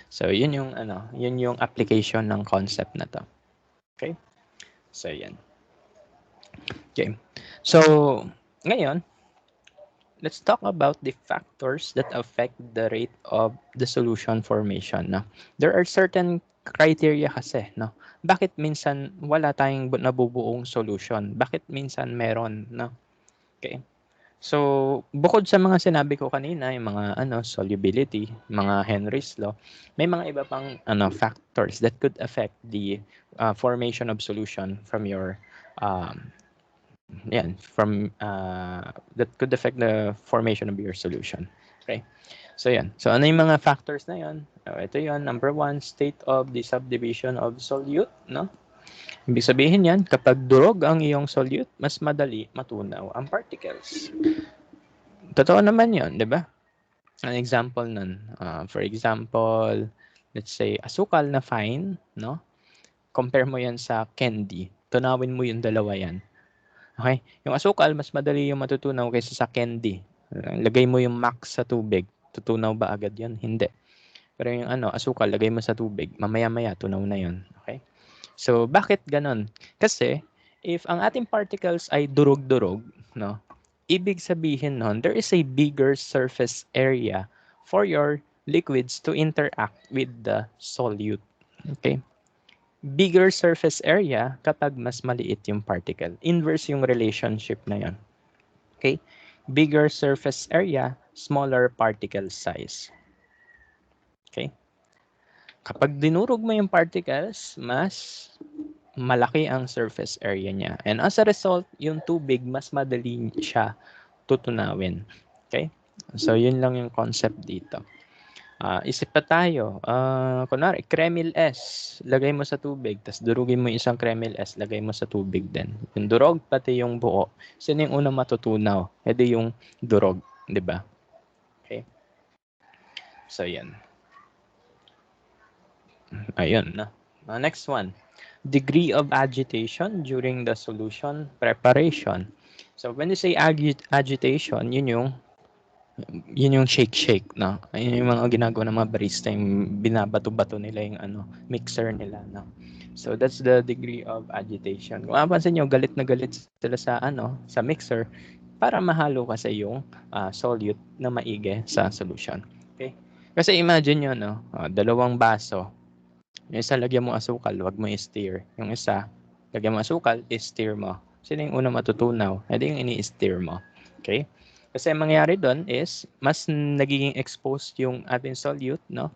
So, yun yung application ng concept na to. Okay? So, yan. Okay. So, ngayon, let's talk about the factors that affect the rate of the solution formation. No? There are certain criteria kasi. No? Bakit minsan wala tayong nabubuong solution? Bakit minsan meron? No? Okay. So, bukod sa mga sinabi ko kanina, yung mga solubility, mga Henry's law, may mga iba pang factors that could affect the formation of solution from your that could affect the formation of your solution. Okay? So, yan. So, ano yung mga factors na yan? Ito yun. Number 1, state of the subdivision of solute. No? Ibig sabihin yan, kapag durog ang iyong solute, mas madali matunaw ang particles. Totoo naman yun, di ba? An example nun. For example, let's say, asukal na fine, no? Compare mo yan sa candy. Tunawin mo yung dalawa yan. Okay? Yung asukal, mas madali yung matutunaw kaysa sa candy. Lagay mo yung max sa tubig. Tutunaw ba agad yun? Hindi. Pero yung asukal, lagay mo sa tubig. Mamaya-maya, tunaw na yun. Okay? So, bakit ganon? Kasi, if ang ating particles ay durog-durog, no? Ibig sabihin nun, there is a bigger surface area for your liquids to interact with the solute. Okay? Bigger surface area kapag mas maliit yung particle. Inverse yung relationship na yun. Okay? Bigger surface area, smaller particle size. Okay? Kapag dinurog mo yung particles, mas malaki ang surface area niya. And as a result, yung tubig, mas madali siya tutunawin. Okay? So, yun lang yung concept dito. Isip pa tayo. Kunwari, Kremil S, lagay mo sa tubig, tapos durugin mo yung isang Kremil S, lagay mo sa tubig din. Yung durog, pati yung buo. Sino yung unang matutunaw? Edi yung durog, di ba? Okay? So, yan. Ayun na. Next one. Degree of agitation during the solution preparation. So, when you say agitation, yun yung shake, no? Yun yung mga ginagawa ng mga barista, yung binabato-bato nila yung mixer nila, no? So, that's the degree of agitation. Kung mapansin nyo, galit na galit sila sa mixer, para mahalo kasi yung solute na maigi sa solution. Okay? Kasi imagine nyo, no? Dalawang baso. Yung isa, lagyan mo asukal, wag mo i-stir. Yung isa, lagyan mo asukal, i-stir mo. Sino yung una matutunaw? Hindi yung ini-stir mo. Okay? Kasi ang mangyayari doon is, mas nagiging exposed yung ating solute, no?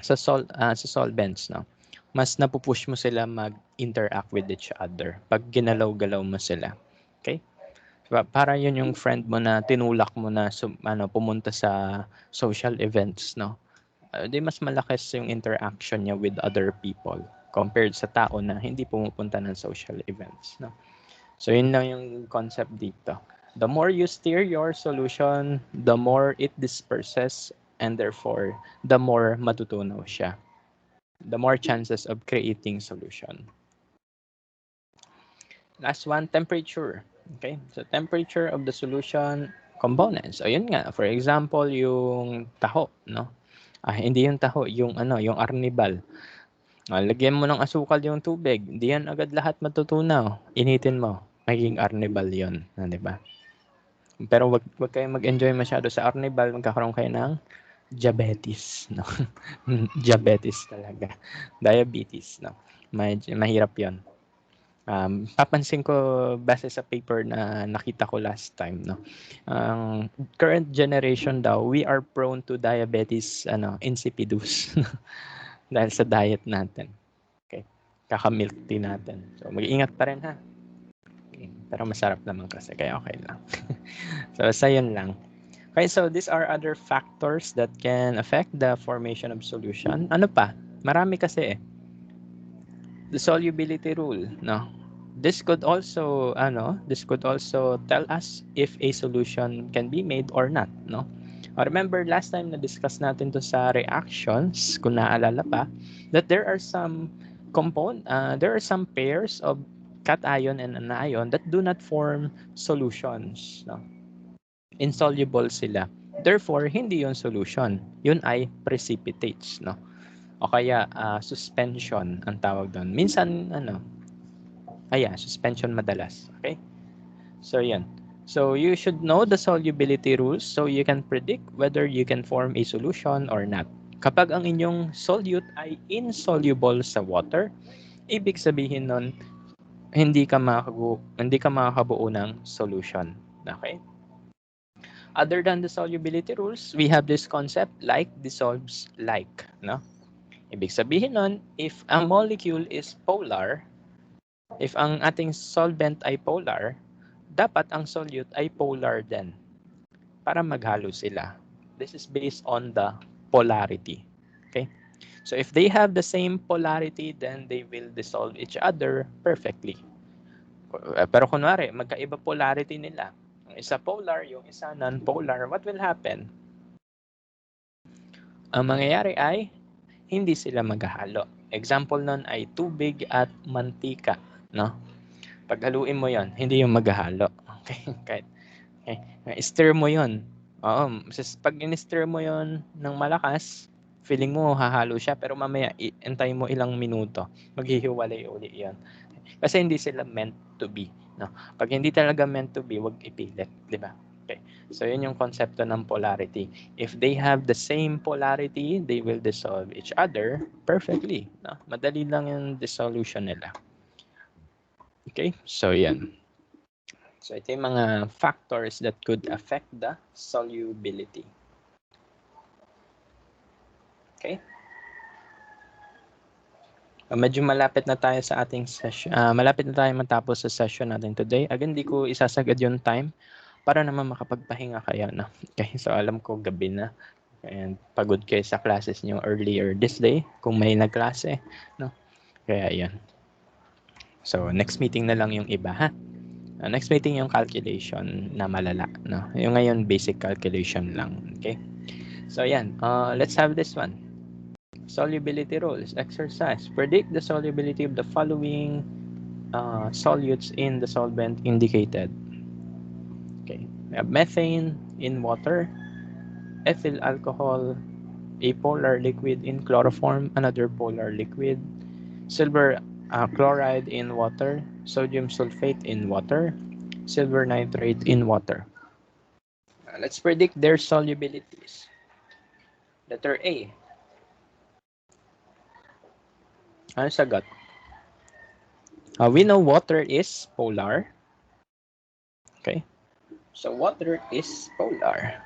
Sa solvents, no? Mas napupush mo sila mag-interact with each other pag ginalaw-galaw mo sila. Okay? Para yun yung friend mo na tinulak mo na pumunta sa social events, no? Di mas malakas yung interaction niya with other people compared sa tao na hindi pumupunta ng social events, no? So yun lang yung concept dito. The more you steer your solution, the more it disperses, and therefore the more matutunaw siya. The more chances of creating solution. Last one, temperature. Okay, so temperature of the solution components. So yun nga, for example, yung taho, no? Hindi yung taho, yung yung arnibal. Lagyan mo ng asukal yung tubig, hindi yan agad lahat matutunaw. Initin mo, magiging arnibal yun, di ba? Pero wag kayong mag-enjoy masyado sa arnibal, magkakaroon kayo ng diabetes, no? Diabetes talaga. Diabetes, no? Mahirap yon. Papansin ko base sa paper na nakita ko last time, no. Ang current generation daw, we are prone to diabetes insipidus dahil sa diet natin. Okay? Kaka-milk tea natin. So mag-iingat pa rin, ha. Okay. Pero masarap naman kasi kaya okay lang. So sa yun lang. Okay, so these are other factors that can affect the formation of solution. Ano pa? Marami kasi eh. The solubility rule, no? This could also tell us if a solution can be made or not, no? Remember last time na discuss natin to sa reactions, kung naalala pa, that there are some pairs of cation and anion that do not form solutions, no? Insoluble sila. Therefore, hindi 'yon solution. 'Yun ay precipitates, no? O kaya suspension ang tawag doon. Minsan suspension madalas. Okay? So, yan. So, you should know the solubility rules so you can predict whether you can form a solution or not. Kapag ang inyong solute ay insoluble sa water, ibig sabihin nun, hindi ka makakabuo ng solution. Okay? Other than the solubility rules, we have this concept like dissolves like, no? Ibig sabihin nun, if ang molecule is polar, if ang ating solvent ay polar, dapat ang solute ay polar din para maghalo sila. This is based on the polarity. Okay? So if they have the same polarity, then they will dissolve each other perfectly. Pero kunwari, magkaiba polarity nila. Yung isa polar, yung isa non-polar, what will happen? Ang mangyayari ay hindi sila maghahalo. Example nun ay tubig at mantika, no? Paghaluin mo 'yon, hindi yung maghahalo. Okay? Stir mo 'yon. Oo, pag in-stir mo 'yon ng malakas, feeling mo hahalo siya pero mamaya antayin mo ilang minuto, maghihiwalay uli 'yon. Kasi hindi sila meant to be, no? Pag hindi talaga meant to be, wag ipilit, 'di ba? Okay. So, yun yung konsepto ng polarity. If they have the same polarity, they will dissolve each other perfectly. No? Madali lang yung dissolution nila. Okay? So, yan. So, ito yung mga factors that could affect the solubility. Okay? Medyo malapit na tayo sa ating session. Malapit na tayo matapos sa session natin today. Again, di ko isasagad yung time para naman makapagpahinga kayo, no? Okay, so alam ko gabi na and pagod kayo sa classes niyo earlier this day kung may nagklase, no? Kaya 'yan. So next meeting na lang yung iba, ha? Next meeting yung calculation na malala, no? Yung ngayon basic calculation lang, okay? So yan, let's have this one. Solubility rules exercise. Predict the solubility of the following solutes in the solvent indicated. Okay, we have methane in water, ethyl alcohol, a polar liquid in chloroform, another polar liquid, silver chloride in water, sodium sulfate in water, silver nitrate in water? Let's predict their solubilities. Letter A. Ano sagot? We know water is polar. Okay. So water is polar.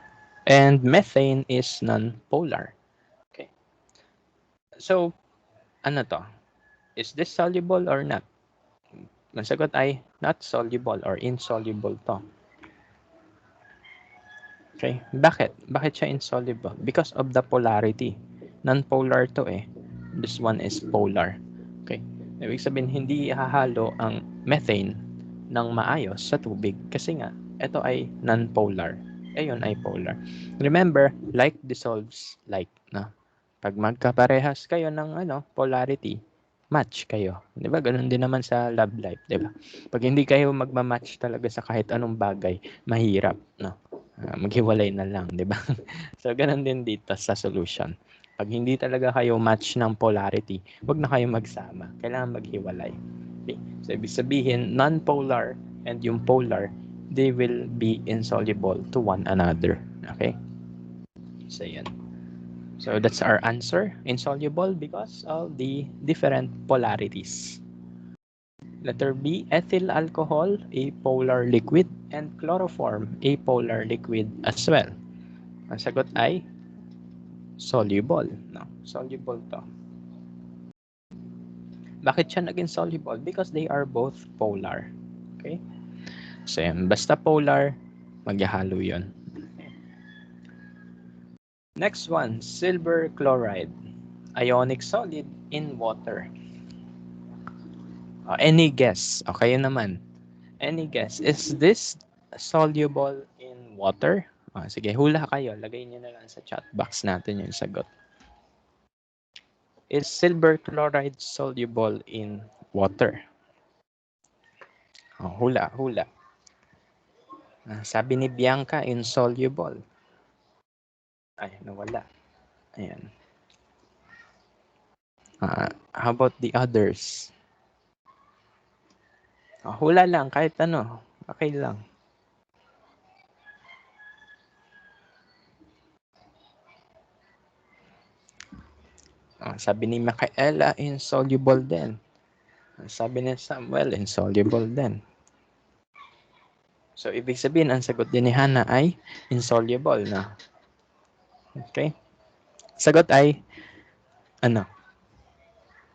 And methane is non-polar. Okay. So, ano to? Is this soluble or not? Ang sagot ay not soluble or insoluble to. Okay. Bakit? Bakit siya insoluble? Because of the polarity. Non-polar to eh. This one is polar. Okay. Ibig sabihin, hindi hahalo ang methane ng maayos sa tubig kasi nga, ito ay non-polar. Ayun ay polar. Remember, like dissolves like. No? Pag magkaparehas kayo ng polarity, match kayo. 'Di ba? Ganun din naman sa love life, 'di ba? Pag hindi kayo magma-match talaga sa kahit anong bagay, mahirap, no? Maghiwalay na lang, 'di ba? So ganun din dito sa solution. Pag hindi talaga kayo match ng polarity, wag na kayo magsama. Kailangan maghiwalay. Okay? So ibig sabihin, non-polar and yung polar, they will be insoluble to one another. Okay? So yan. So that's our answer, insoluble because of the different polarities. Letter B, ethyl alcohol, a polar liquid, and chloroform, a polar liquid as well. Ang sagot ay soluble. No? Soluble to. Bakit siya naging soluble? Because they are both polar. Okay? So yan, basta polar, maghahalo yun. Next one, silver chloride, ionic solid in water. Any guess? Okay naman. Any guess? Is this soluble in water? Sige, hula kayo. Lagay niyo na lang sa chat box natin yung sagot. Is silver chloride soluble in water? Hula, hula. Sabi ni Bianca, insoluble. Ay, nawala. Ayan. How about the others? Hula lang, kahit ano. Okay lang. Sabi ni Micaela, insoluble din. Sabi ni Samuel, insoluble din. So, ibig sabihin, ang sagot din ni Hannah ay insoluble na. Okay? Sagot ay,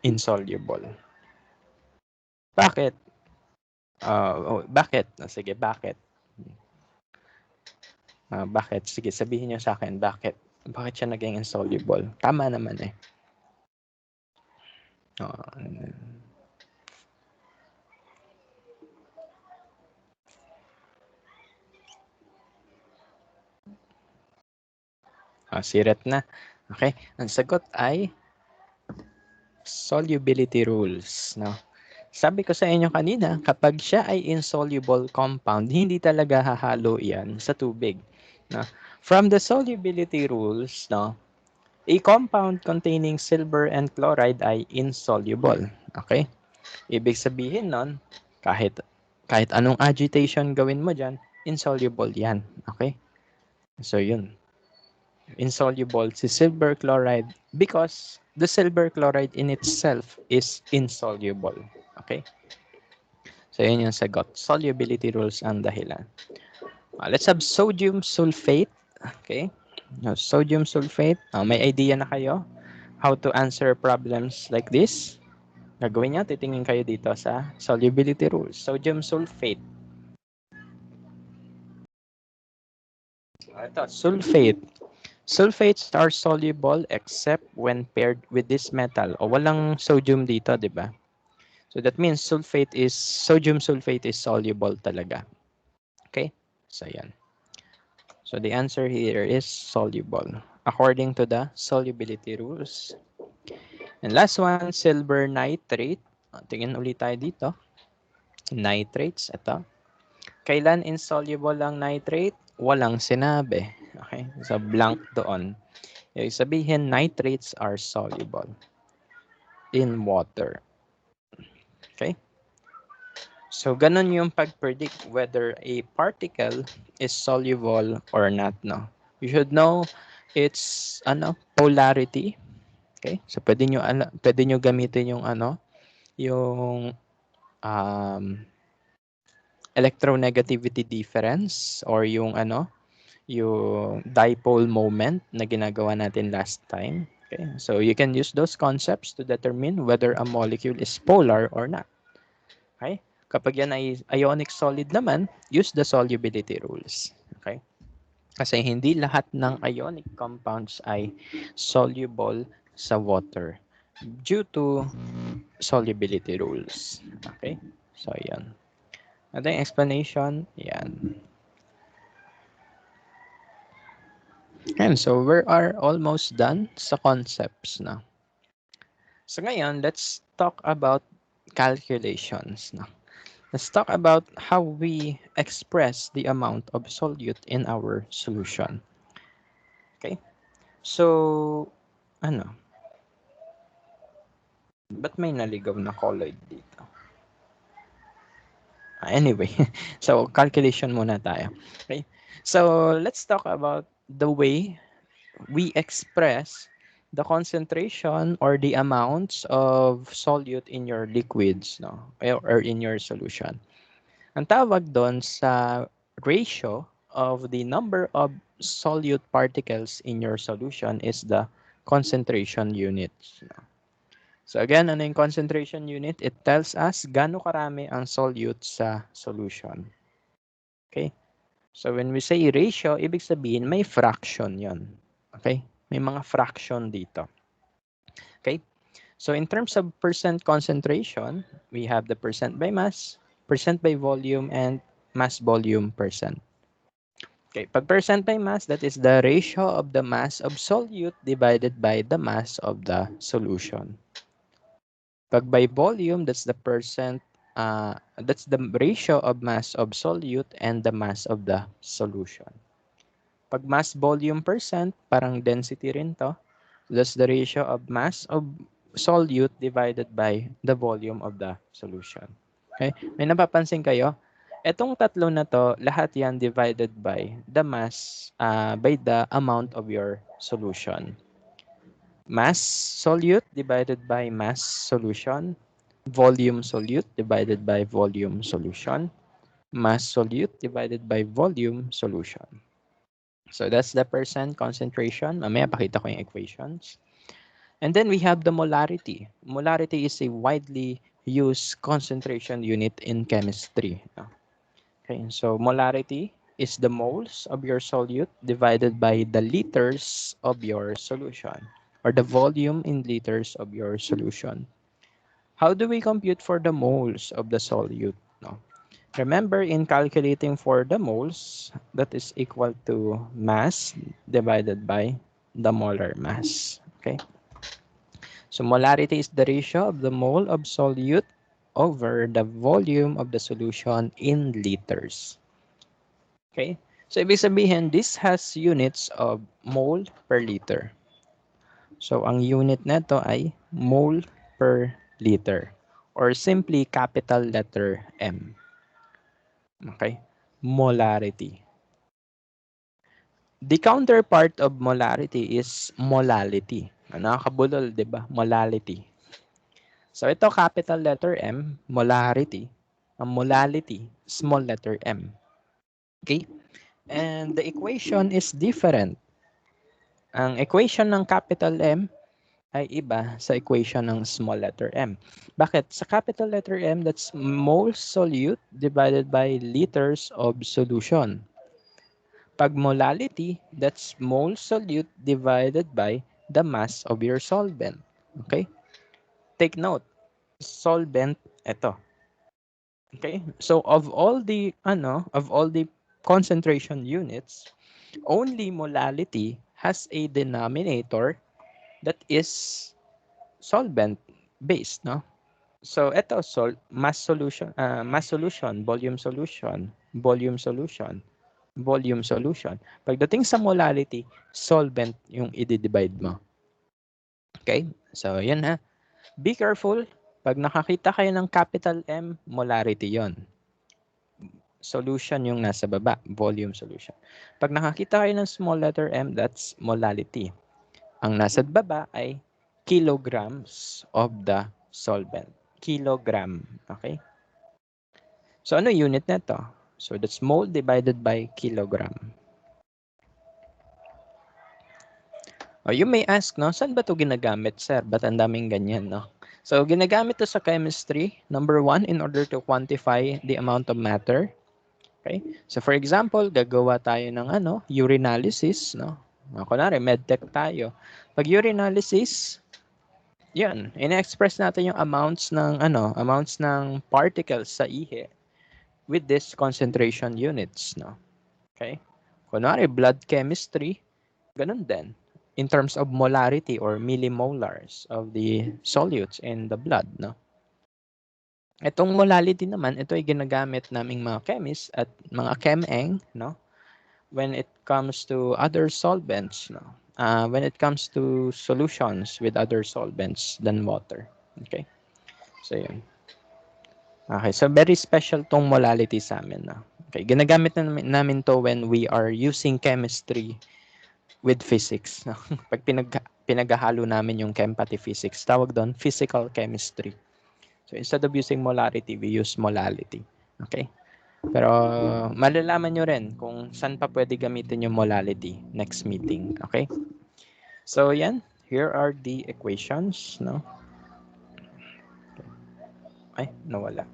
insoluble. Bakit? Bakit? Sige, bakit? Bakit? Sige, sabihin niyo sa akin, bakit? Bakit siya naging insoluble? Tama naman eh. Siret na. Okay? Ang sagot ay solubility rules. No? Sabi ko sa inyo kanina, kapag siya ay insoluble compound, hindi talaga hahalo yan sa tubig. No? From the solubility rules, no, a compound containing silver and chloride ay insoluble. Okay? Ibig sabihin nun, kahit anong agitation gawin mo dyan, insoluble yan. Okay? So, yun. Insoluble si silver chloride because the silver chloride in itself is insoluble. Okay? So, yun yung sagot. Solubility rules ang dahilan. Let's have sodium sulfate. Okay? Now, sodium sulfate. May idea na kayo how to answer problems like this? Gagawin niya, titingin kayo dito sa solubility rules. Sodium sulfate. Ito, sulfate. Sulfates are soluble except when paired with this metal. O walang sodium dito, di ba? So that means sodium sulfate is soluble talaga. Okay? So yan. So the answer here is soluble according to the solubility rules. And last one, silver nitrate. Tingin ulit tayo dito. Nitrates, ito. Kailan insoluble ang nitrate? Walang sinabi. Okay? So blank doon. Ibig sabihin, nitrates are soluble in water. Okay? So, ganun yung pag-predict whether a particle is soluble or not, no? You should know its polarity. Okay? So, pwede nyo gamitin yung yung um, electronegativity difference or yung dipole moment na ginagawa natin last time. Okay? So, you can use those concepts to determine whether a molecule is polar or not. Okay? Kapag yan ay ionic solid naman, use the solubility rules. Okay? Kasi hindi lahat ng ionic compounds ay soluble sa water due to solubility rules. Okay? So, yan. Ating explanation, yan. And so, we are almost done sa concepts na. So, ngayon, let's talk about calculations na. Let's talk about how we express the amount of solute in our solution. Okay? So, ba't may naligaw na colloid dito? Anyway, so calculation muna tayo. Okay? So, let's talk about the way we express the concentration or the amounts of solute in your liquids, no? Or in your solution. Ang tawag doon sa ratio of the number of solute particles in your solution is the concentration units. So again, ano yung concentration unit? It tells us gaano karami ang solute sa solution. Okay? So when we say ratio, ibig sabihin may fraction yon. Okay? May mga fraction dito. Okay? So in terms of percent concentration, we have the percent by mass, percent by volume, and mass volume percent. Okay, pag percent by mass, that is the ratio of the mass of solute divided by the mass of the solution. Pag by volume, that's the that's the ratio of mass of solute and the mass of the solution. Pag mass volume percent, parang density rin to. That's the ratio of mass of solute divided by the volume of the solution. Okay? May napapansin kayo? Etong tatlo na to, lahat yan divided by the mass, by the amount of your solution. Mass solute divided by mass solution. Volume solute divided by volume solution. Mass solute divided by volume solution. So that's the percent concentration. Mamaya pakita ko yung equations. And then we have the molarity. Molarity is a widely used concentration unit in chemistry. Okay, so molarity is the moles of your solute divided by the liters of your solution, or the volume in liters of your solution. How do we compute for the moles of the solute? No. Remember, in calculating for the moles, that is equal to mass divided by the molar mass. Okay. So molarity is the ratio of the mole of solute over the volume of the solution in liters. Okay? So ibig sabihin, this has units of mole per liter. So ang unit nito ay mole per liter, or simply capital letter M. Okay? Molarity. The counterpart of molarity is molality. Nakakabulol, di ba? Molality. So ito, capital letter M, molarity. Ang molality, small letter m. Okay? And the equation is different. Ang equation ng capital M ay iba sa equation ng small letter m. Bakit? Sa capital letter M, that's mole solute divided by liters of solution. Pag molality, that's mole solute divided by the mass of your solvent. Okay? Take note. Solvent, ito. Okay? So of all the concentration units, only molality has a denominator that is solvent based, no? So ito mass solution, volume solution, volume solution, volume solution. Pagdating sa molality, solvent yung i-divide mo. Okay? So yan ha. Be careful Pag nakakita kayo ng capital M, molarity yon. Solution yung nasa baba, volume solution. Pag nakakita kayo ng small letter m, that's molality. Ang nasa baba ay kilograms of the solvent. Kilogram. Okay? So, ano unit nito? So, that's mole divided by kilogram. You may ask, no, saan ba ito ginagamit, sir? Ba't ang daming ganyan, no? So, ginagamit ito sa chemistry, number 1, in order to quantify the amount of matter. Okay? So, for example, gagawa tayo ng urinalysis, no? Kunwari, medtech tayo. Pag urinalysis, yan, ina-express natin yung amounts ng particles sa ihi with this concentration units, no? Okay? Kunwari, blood chemistry, ganun din. In terms of molarity or millimolars of the solutes in the blood, no? Itong molality naman, ito ay ginagamit naming mga chemists at mga chem-eng, no? When it comes to other solvents, no? When it comes to solutions with other solvents than water. Okay? So, yun. Okay, so very special tong molality sa amin, no? Okay, ginagamit namin to when we are using chemistry with physics. No? Pag pinaghahalo namin yung chem pati physics, tawag doon physical chemistry. So instead of using molarity, we use molality. Okay? Pero malalaman nyo rin kung saan pa pwede gamitin yung molality next meeting. Okay? So yan, here are the equations. No? Ay, nawala.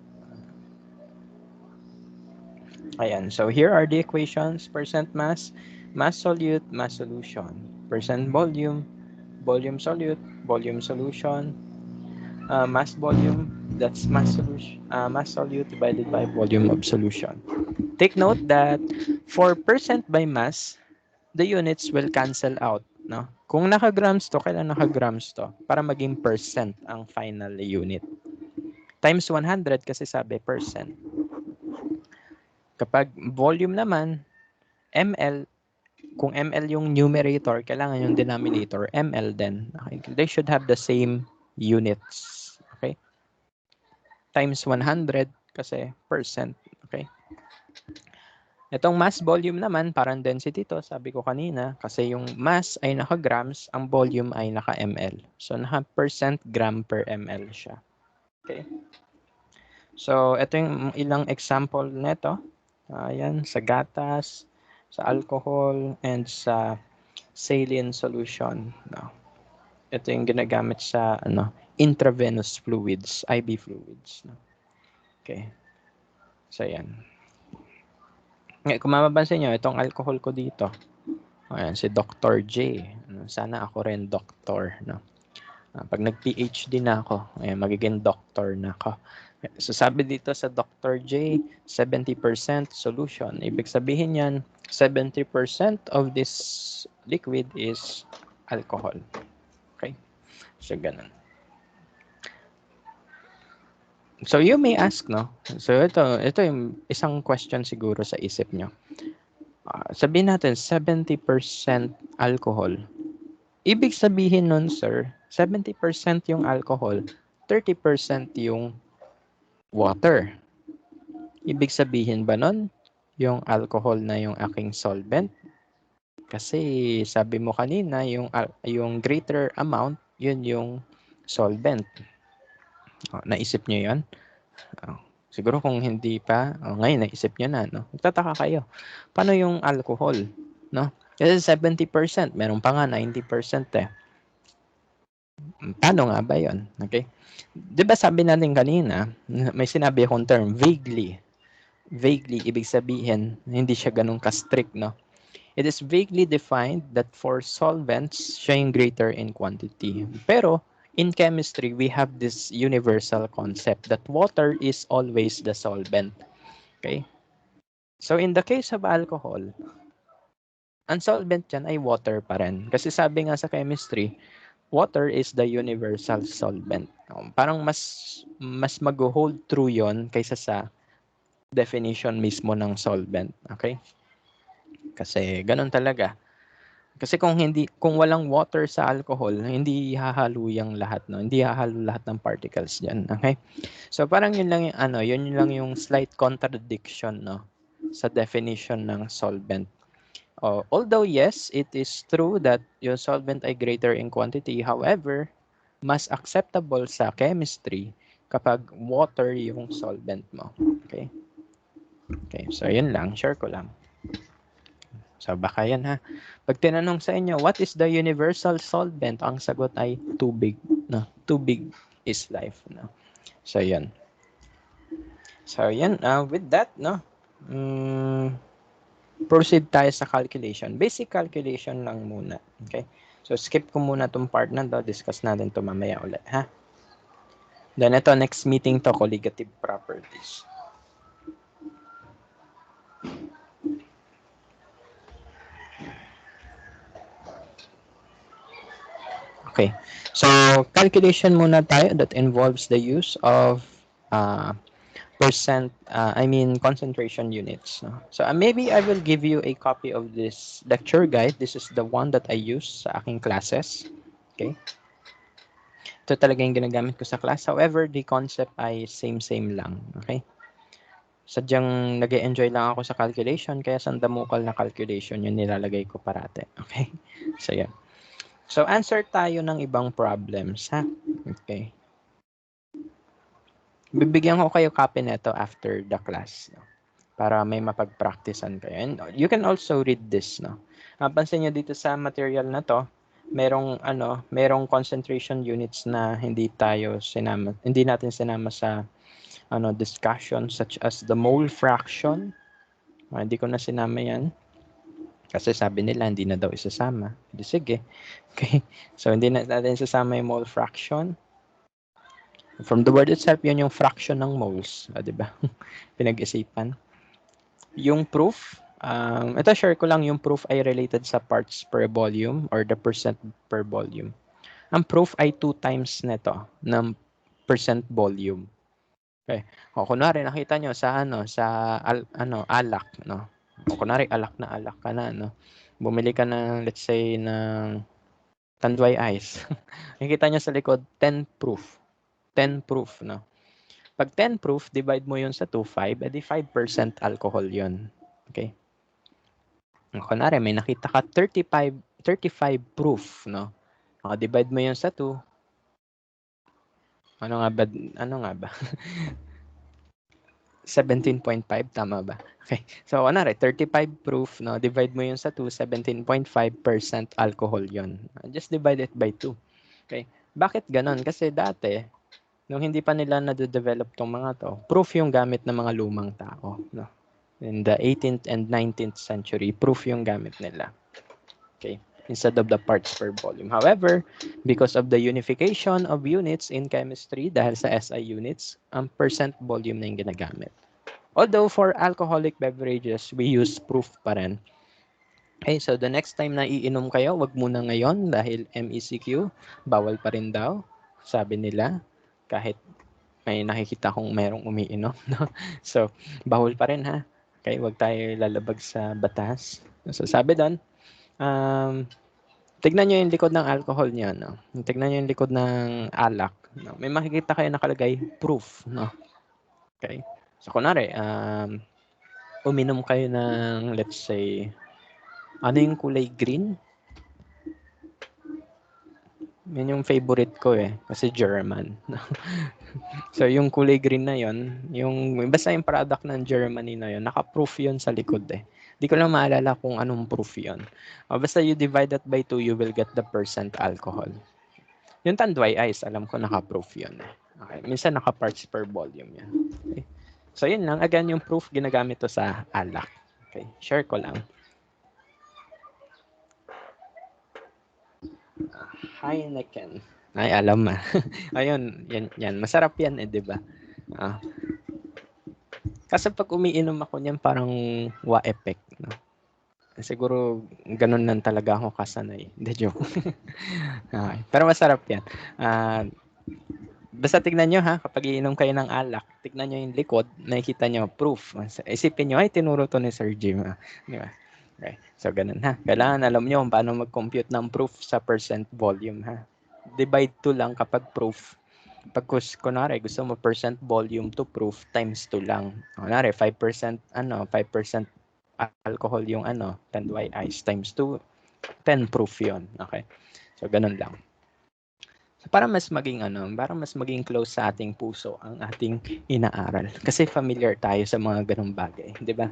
Ayan, so here are the equations. Percent mass, mass solute, mass solution. Percent volume, volume solute, volume solution. Mass volume, that's mass solution, mass solute divided by volume of solution. Take note that for percent by mass, the units will cancel out. No? Kung naka-grams to, kailan naka-grams to? Para maging percent ang final unit. Times 100 kasi sabi percent. Kapag volume naman, ml, kung ml yung numerator, kailangan yung denominator, ml din. Okay? They should have the same units. Okay? Times 100 kasi percent. Okay? Itong mass volume naman, parang density to, sabi ko kanina, kasi yung mass ay naka-grams, ang volume ay naka-ml. So, naka-percent gram per ml siya. Okay? So, ito yung ilang example nito. Ayan, sa gatas, sa alcohol, and sa saline solution. No? Ito yung ginagamit sa intravenous fluids, IV fluids. No? Okay. So, yan. Kung mapapansin nyo, itong alcohol ko dito. Ayan, si Dr. J. Sana ako rin doctor. No? Pag nag-PhD na ako, ayan, magiging doctor na ako. So sabi dito sa Dr. J, 70% solution. Ibig sabihin yan, 70% of this liquid is alcohol. Okay? So ganun. So you may ask, no? So ito yung isang question siguro sa isip nyo. Sabihin natin, 70% alcohol. Ibig sabihin nun, sir, 70% yung alcohol, 30% yung water. Ibig sabihin ba nun, yung alcohol na yung aking solvent? Kasi sabi mo kanina, yung greater amount, yun yung solvent. Naisip nyo yun? Siguro kung hindi pa, ngayon naisip nyo na, no? Magtataka kayo. Paano yung alcohol? No? Kasi 70%, meron pa nga 90% eh. Paano nga ba yun? Okay? Di ba sabi natin kanina, may sinabi akong term, vaguely. Vaguely, ibig sabihin, hindi siya ganun ka-strict, no? It is vaguely defined that for solvents, siya yung greater in quantity. Pero, in chemistry, we have this universal concept that water is always the solvent. Okay? So, in the case of alcohol, ang solvent dyan ay water pa rin. Kasi sabi nga sa chemistry, water is the universal solvent. Parang mas mag-hold true yon kaysa sa definition mismo ng solvent. Okay? Kasi ganun talaga. Kasi kung walang water sa alcohol, hindi hahalo yang lahat, no? Hindi hahalo lahat ng particles diyan, okay? So parang yun lang yung yun lang yung slight contradiction, no, sa definition ng solvent. Although yes, it is true that yung solvent ay greater in quantity. However, mas acceptable sa chemistry kapag water yung solvent mo. Okay? Okay, so yun lang, share ko lang. So baka yan ha. Pag tinanong sa inyo, what is the universal solvent? Ang sagot ay tubig. No? Tubig is life. No? So yan. So yan, with that, no, proceed tayo sa calculation. Basic calculation lang muna. Okay? So skip ko muna tong part na to. Discuss natin to mamaya ulit, ha? Then ito, next meeting to, colligative properties. Okay. So, calculation muna tayo that involves the use of concentration units. So, maybe I will give you a copy of this lecture guide. This is the one that I use sa aking classes. Okay. Ito talaga yung ginagamit ko sa class. However, the concept ay same lang. Okay. Sadyang nag-enjoy lang ako sa calculation, kaya sandamukal na calculation yung nilalagay ko parate. Okay. So, yan. So, answer tayo ng ibang problems, ha? Okay. Bibigyan ko kayo copy nito after the class, no? Para may mapag-practicean kayo. And you can also read this, no? Pansin nyo dito sa material na to, merong concentration units na hindi natin sinama sa discussion, such as the mole fraction. Hindi ko na sinama yan. Kasi sabi nila, hindi na daw isasama. Di sige. Okay. So, hindi na natin isasama yung mole fraction. From the word itself, yun yung fraction ng moles. Diba? Pinag-isipan. Yung proof, ito share ko lang, yung proof ay related sa parts per volume or the percent per volume. Ang proof ay 2 times nito ng percent volume. Okay. Kunwari nakita nyo sa alak, no. Kunwari alak ka na, no. Bumili ka ng, let's say, ng Tanduay Ice. Nakikita nyo sa likod 10 proof. 10 proof, no. Pag 10 proof, divide mo yun sa 2.5, edi 5% alcohol yun. Okay? Kunwari, may nakita ka 35 proof, no? Divide mo yun sa 2. Ano nga ba? 17.5, tama ba? Okay. So, kunwari, 35 proof, no? Divide mo yun sa 2, 17.5% alcohol yun. Just divide it by 2. Okay. Bakit ganon? Kasi dati, nung hindi pa nila na-develop tong mga to, proof yung gamit ng mga lumang tao, no? In the 18th and 19th century, proof yung gamit nila. Okay? Instead of the parts per volume. However, because of the unification of units in chemistry, dahil sa SI units, ang percent volume na yung ginagamit. Although for alcoholic beverages, we use proof pa rin. Okay, so the next time na iinom kayo, wag muna ngayon dahil MECQ, bawal pa rin daw, sabi nila. Kahit may nakikita kong merong umiinom. No? So, bawal pa rin ha. Okay, wag tayo lalabag sa batas. So, sabi doon, tignan nyo yung likod ng alcohol niya. No? Tignan nyo yung likod ng alak. No? May makikita kayo nakalagay, proof. No? Okay. So, kunwari, uminom kayo ng, let's say, ano yung kulay green? Yan yung favorite ko kasi German. So, yung kulay green na yon, basta yung product ng Germany na yon, naka-proof yon sa likod Di ko lang maalala kung anong proof yon. Basta you divide that by 2, you will get the percent alcohol. Yung Tanduay Ice, alam ko naka-proof yon Okay. Minsan naka-parts per volume yan. Okay. So, yun lang. Again, yung proof, ginagamit to sa alak. Okay. Share ko lang. Heineken. Ay, alam ma. Ayun, yan. Masarap yan di ba? Kasi pag umiinom ako niyan, parang wa effect, no? Siguro, ganun lang talaga ako kasanay. Hindi, joke. Okay. Pero masarap yan. Basta tignan nyo kapag iinom kayo ng alak, tignan nyo yung likod, nakikita nyo, proof. Isipin nyo, ay, tinuro to ni Sir Jim. Di ba? Okay. So, ganun ha. Kailangan alam nyo kung paano mag-compute ng proof sa percent volume ha. Divide 2 lang kapag proof. Pag kunwari gusto mo percent volume to proof times 2 lang. Kunwari 5% 5% alcohol yung 10 dry ice times 2, 10 proof 'yon. Okay? So ganun lang. So, para mas maging close sa ating puso ang ating inaaral. Kasi familiar tayo sa mga ganung bagay, 'di ba?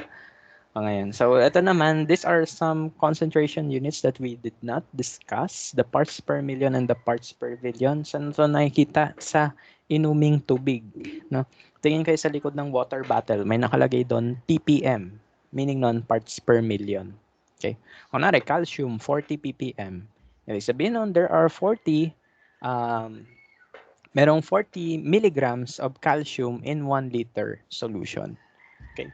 Ngayon. So, ito naman, these are some concentration units that we did not discuss. The parts per million and the parts per billion. Saan ito nakikita? Sa inuming tubig. No? Tingin kayo sa likod ng water bottle. May nakalagay doon ppm, meaning non parts per million. Okay? Kunwari, calcium, 40 ppm. Ibig sabihin nun, there are 40, merong 40 milligrams of calcium in 1 liter solution. Okay?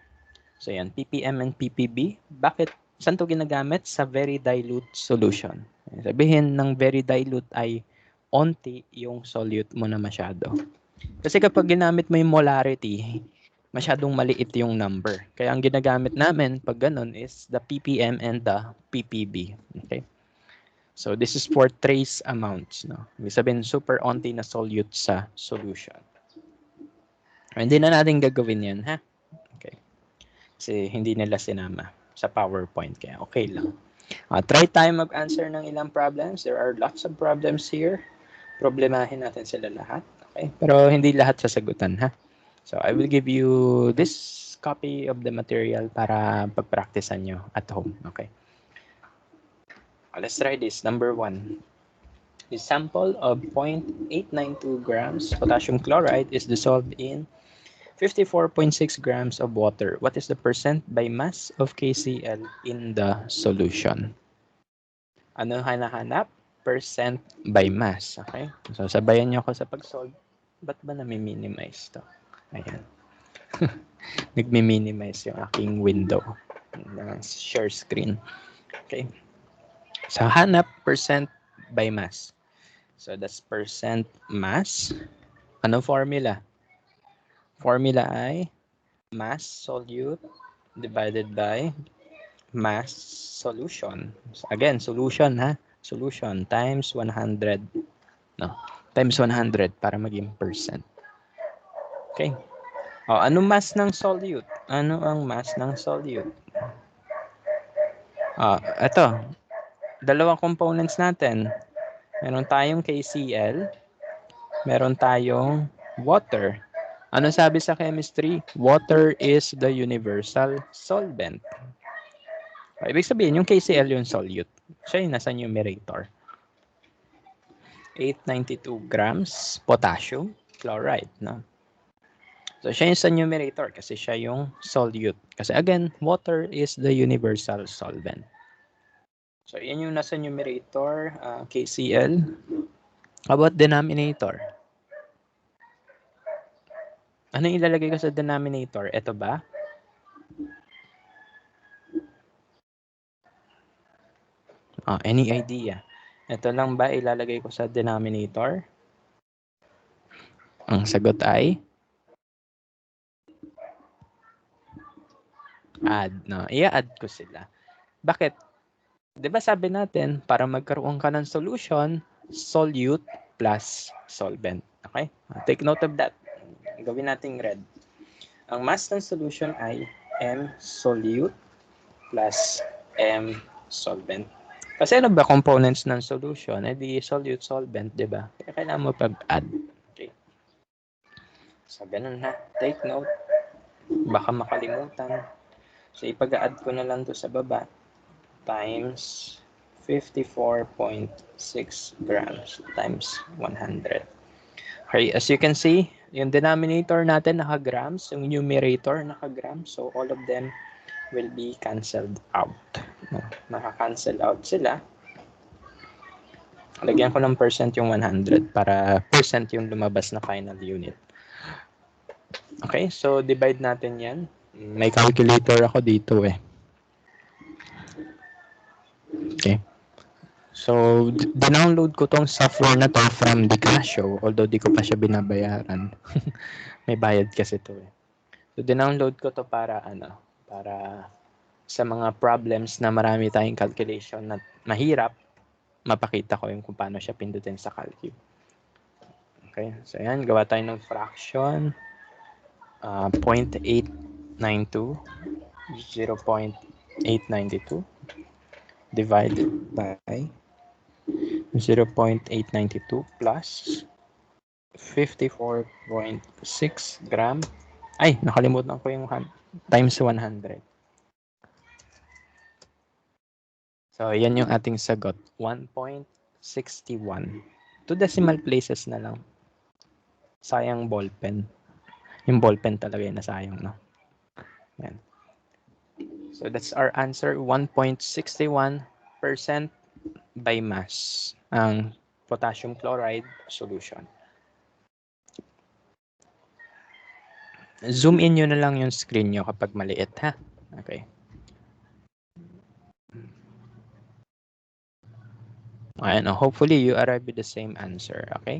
So yan, ppm and ppb. Bakit? Saan to ginagamit? Sa very dilute solution. Sabihin ng very dilute ay onti yung solute mo na masyado. Kasi kapag ginamit mo yung molarity, masyadong maliit yung number. Kaya ang ginagamit namin pag ganun is the ppm and the ppb. Okay? So this is for trace amounts. No? Ibig sabihin, super onti na solute sa solution. Hindi na natin gagawin yan, ha? Okay. Kasi hindi nila sinama sa PowerPoint, kaya okay lang. Try tayo mag-answer ng ilang problems. There are lots of problems here. Problemahin natin sila lahat. Okay? Pero hindi lahat sasagutan, ha? So, I will give you this copy of the material para pag-practicean nyo at home. Okay? Let's try this. Number 1. A sample of 0.892 grams potassium chloride is dissolved in 54.6 grams of water. What is the percent by mass of KCl in the solution? Ano hinahanap? Percent by mass. Okay? So, sabayan niyo ako sa pag-solve. Ba't ba nami-minimize to? Ayan. Nagmi-minimize yung aking window. Share screen. Okay. So, hanap percent by mass. So, that's percent mass. Anong formula? Formula ay mass solute divided by mass solution. So again, solution ha. Solution times 100. No, times 100 para maging percent. Okay. Anong mass ng solute? Ano ang mass ng solute? Ito. Dalawang components natin. Meron tayong KCl. Meron tayong water. Ano sabi sa chemistry? Water is the universal solvent. Ibig sabihin, yung KCl yung solute. Siya yung nasa numerator. 892 grams potassium chloride. No? So, siya yung sa numerator kasi siya yung solute. Kasi again, water is the universal solvent. So, yan yung nasa numerator, KCl. How about denominator? Ano yung ilalagay ko sa denominator? Ito ba? Any idea? Ito lang ba ilalagay ko sa denominator? Ang sagot ay add. No? I-add ko sila. Bakit? Di ba sabi natin, para magkaroon ka ng solution, solute plus solvent. Okay? Take note of that. Gawin nating red. Ang mass ng solution ay M solute plus M solvent. Kasi ano ba components ng solution? Di solute, solvent, di ba? Kaya kailangan mo pag-add. Okay. So, ganun ha. Take note. Baka makalimutan. So, ipag-add ko na lang to sa baba. Times 54.6 grams times 100. Okay, as you can see, yung denominator natin naka-grams, yung numerator naka-grams, so all of them will be cancelled out. Naka-cancel out sila. Lagyan ko ng percent yung 100 para percent yung lumabas na final unit. Okay, so divide natin yan. May calculator ako dito eh. Okay. So, download ko tong software na to from Casio, although di ko pa siya binabayaran. May bayad kasi to eh. So, download ko to para sa mga problems na marami tayong calculation na mahirap, mapakita ko yung kung paano siya pindutin sa calculus. Okay, so yan, gawa tayo ng fraction. 0.892, 0.892 divided by 0.892 plus 54.6 gram. Ay, nakalimutan ko yung times 100. So, yan yung ating sagot. 1.61. 2 decimal places na lang. Sayang ballpen. Yung ballpen talaga yung nasayang, no? Yan. So, that's our answer. 1.61% by mass ang potassium chloride solution. Zoom in nyo na lang yung screen nyo kapag maliit, ha? Okay. Ayan, hopefully you arrive with the same answer, okay?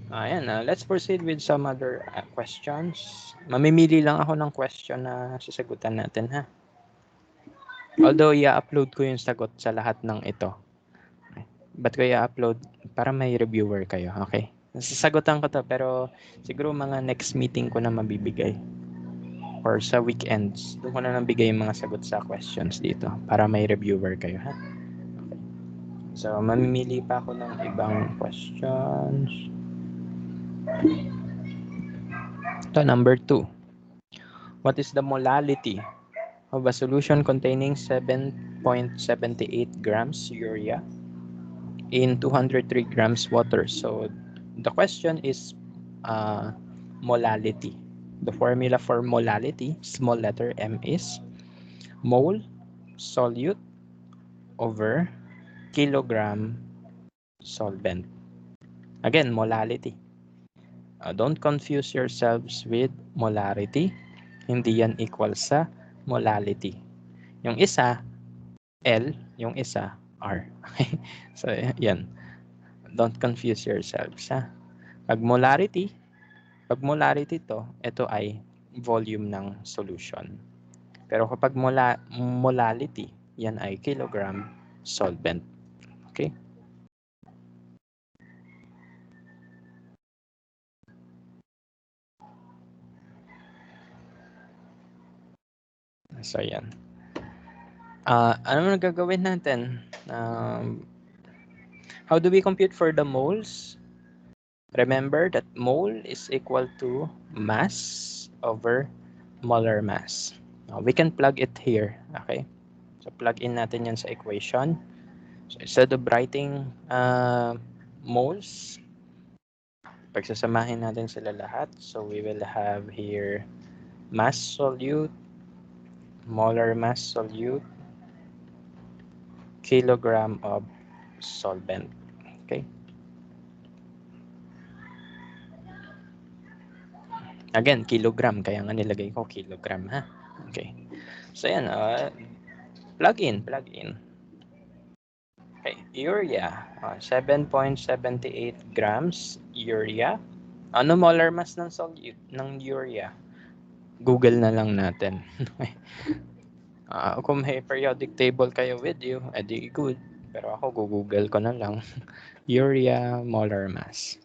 Ayan, let's proceed with some other questions. Mamimili lang ako ng question na sasagutan natin, ha? Although, i-upload ko yung sagot sa lahat ng ito. Ba't ko i-upload? Para may reviewer kayo, okay? Sasagutan ko to, pero siguro mga next meeting ko na mabibigay. Or sa weekends, doon ko na nabigay yung mga sagot sa questions dito para may reviewer kayo, ha? Okay. So, mamimili pa ako ng ibang questions. Ito, number 2. What is the molality of a solution containing 7.78 grams urea in 203 grams water? So, the question is molality. The formula for molality, small letter M, is mole solute over kilogram solvent. Again, molality. Don't confuse yourselves with molarity. Hindi yan equal sa molality. Yung isa, L. Yung isa, R. Okay? So, yan. Don't confuse yourselves, ha? Pag molarity to, ito ay volume ng solution. Pero kapag molality, yan ay kilogram solvent. Okay? So, yan. Ano na gagawin natin? How do we compute for the moles? Remember that mole is equal to mass over molar mass. We can plug it here. Okay? So, plug in natin yan sa equation. So, instead of writing moles, pagsasamahin natin sila lahat. So, we will have here mass solute, molar mass solute, kilogram of solvent. Okay? Again, kilogram. Kaya nga nilagay ko kilogram, ha? Okay. So, yan. Plug in. Okay. Urea. 7.78 grams urea. Ano molar mass ng solute ng urea? Google na lang natin. Kung may periodic table kayo with you, edi good. Pero ako, Google ko na lang. Urea molar mass.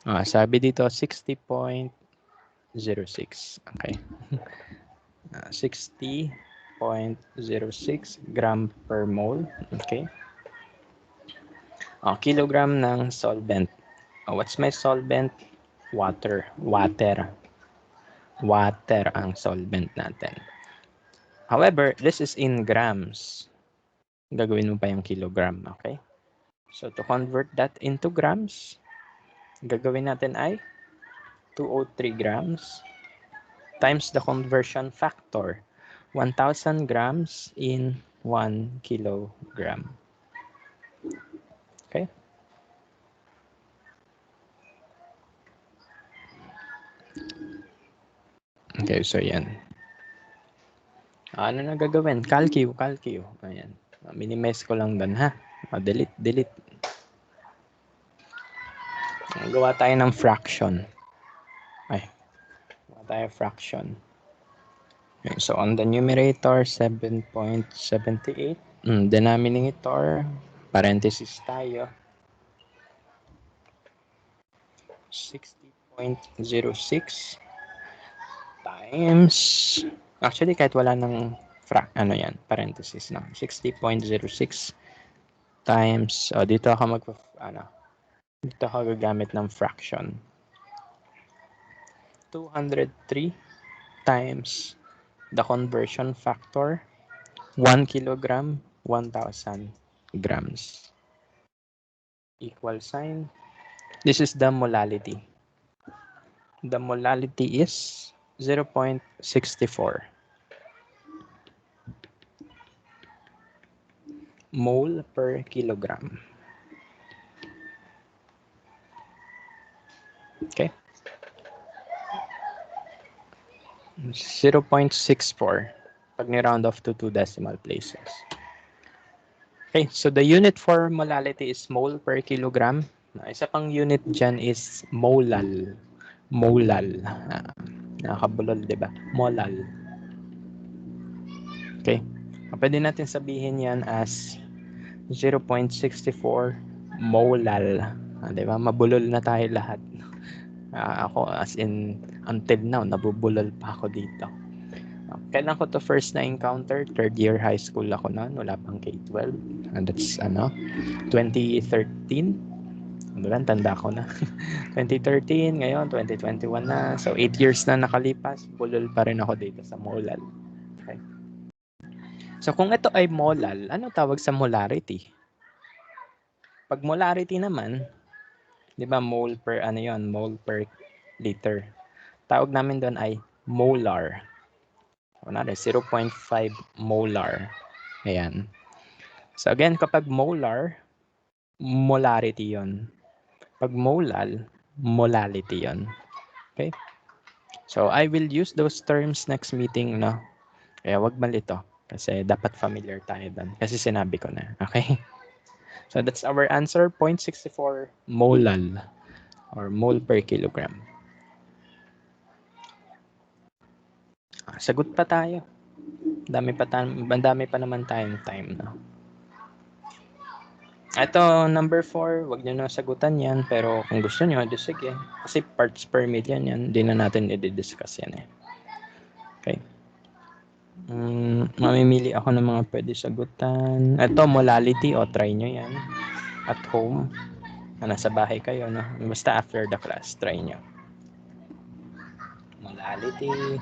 Sabi dito, 60.06. Okay. 60.06 gram per mole. Okay. Kilogram ng solvent. What's my solvent? Water. Water ang solvent natin. However, this is in grams. Gagawin mo pa yung kilogram. Okay. So, to convert that into grams, gagawin natin ay 203 grams times the conversion factor, 1,000 grams in 1 kilogram. Okay? Okay, so yan. Ano na gagawin? Calcu. Ayan. Minimize ko lang doon, ha? Delete. Gawa tayo ng fraction. Gawa tayo fraction. Okay, so on the numerator, 7.78. Denominator, parenthesis tayo, 60.06 times, actually kahit wala ng ano yan, parenthesis na, 60.06 times, dito ako dito ako gagamit ng fraction. 203 times the conversion factor, 1 kilogram, 1,000 grams. Equal sign. This is the molality. The molality is 0.64 mole per kilogram. Okay. 0.64 pag ni-round off to 2 decimal places. Okay, so the unit for molality is mole per kilogram. Isa pang unit dyan is molal. Molal. Nakakabulol, di ba? Molal. Okay. Pwede natin sabihin yan as 0.64 molal. Di ba? Mabulol na tayo lahat. Ako, as in, until now, nabubulol pa ako dito. Kailan ko to first na-encounter? Third year high school ako noon. Wala pang K-12. And that's, 2013. Diba? Tanda ko na. 2013, ngayon, 2021 na. So, 8 years na nakalipas. Bulol pa rin ako dito sa molal. Okay. So, kung ito ay molal, ano tawag sa molarity? Pag molarity naman, di ba, mole per, mole per liter. Tawag namin doon ay molar. Kunwari, 0.5 molar. Ayan. So, again, kapag molar, molarity yon. Pag molal, molality yon. Okay? So, I will use those terms next meeting, no? Kaya wag malito. Kasi dapat familiar tayo doon. Kasi sinabi ko na. Okay? So, that's our answer. 0.64 molal or mole per kilogram. Sagot pa tayo. Dami pa naman tayong time, no? Ito, number 4, wag nyo na sagutan yan. Pero kung gusto nyo, di sige. Kasi parts per million yan. Hindi na natin i-discuss yan eh. Okay. Mamimili ako ng mga pwede sagutan. Ito, molality. Try nyo yan. At home. Nasa bahay kayo, no? Basta after the class, try nyo. Molality.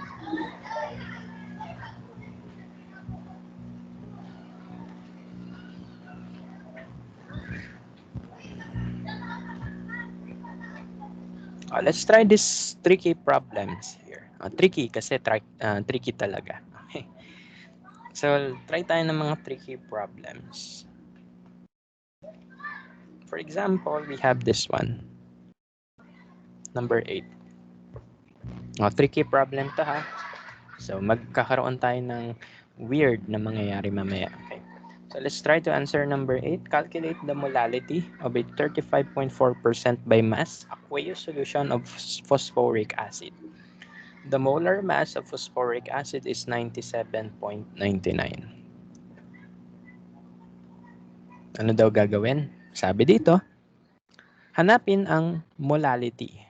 Let's try this tricky problems here. Tricky kasi tricky talaga. Okay. So, try tayo ng mga tricky problems. For example, we have this one. Number 8. Tricky problem to ha. So, magkakaroon tayo ng weird na mangyayari mamaya. Okay. So, let's try to answer number 8. Calculate the molality of a 35.4% by mass aqueous solution of phosphoric acid. The molar mass of phosphoric acid is 97.99. Ano daw gagawin? Sabi dito, hanapin ang molality.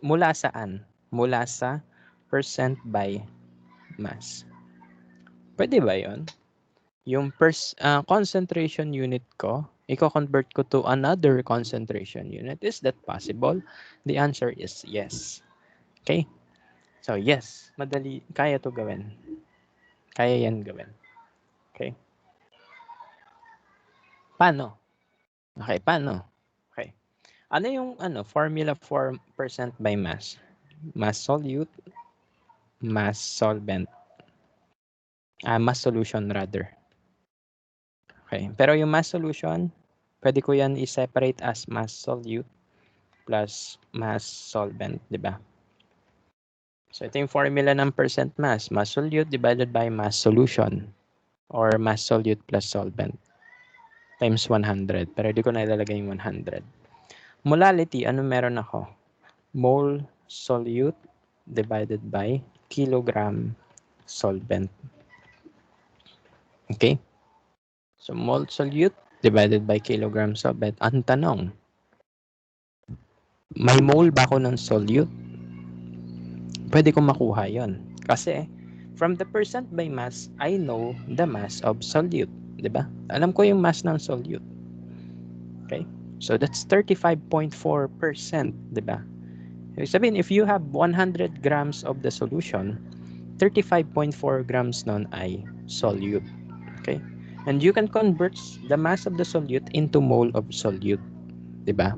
Mula saan? Mula sa percent by mass. Pwede ba yon? Yung concentration unit ko, i-convert ko to another concentration unit. Is that possible? The answer is yes. Okay? So, yes. Madali. Kaya to gawin. Kaya yan gawin. Okay? Paano? Okay, paano? Okay. Ano yung formula for percent by mass? Mass solute, mass solvent. Mass solution rather. Okay. Pero yung mass solution, pwede ko yan i-separate as mass solute plus mass solvent, di ba? So ito yung formula ng percent mass. Mass solute divided by mass solution or mass solute plus solvent times 100. Pero di ko na ilalagay yung 100. Molality, ano meron ako? Mole solute divided by kilogram solvent. Okay? So, mole solute divided by kilogram solvent. Ang tanong, may mole ba ako ng solute? Pwede ko makuha yon. Kasi, from the percent by mass, I know the mass of solute. Diba? Alam ko yung mass ng solute. Okay? So, that's 35.4%. Diba? Ibig sabihin, if you have 100 grams of the solution, 35.4 grams nun ay solute. Okay? And you can convert the mass of the solute into mole of solute. Diba?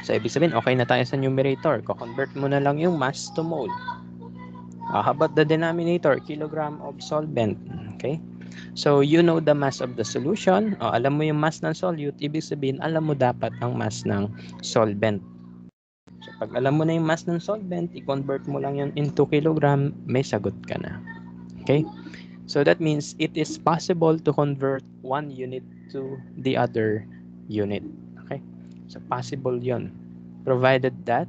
So, ibig sabihin, okay na tayo sa numerator. Ko-convert mo na lang yung mass to mole. How about the denominator? Kilogram of solvent. Okay? So, you know the mass of the solution. Alam mo yung mass ng solute. Ibig sabihin, alam mo dapat ang mass ng solvent. So, pag alam mo na yung mass ng solvent, i-convert mo lang yun into kilogram, may sagot ka na. Okay? So, that means it is possible to convert one unit to the other unit. Okay? So, possible yun. Provided that,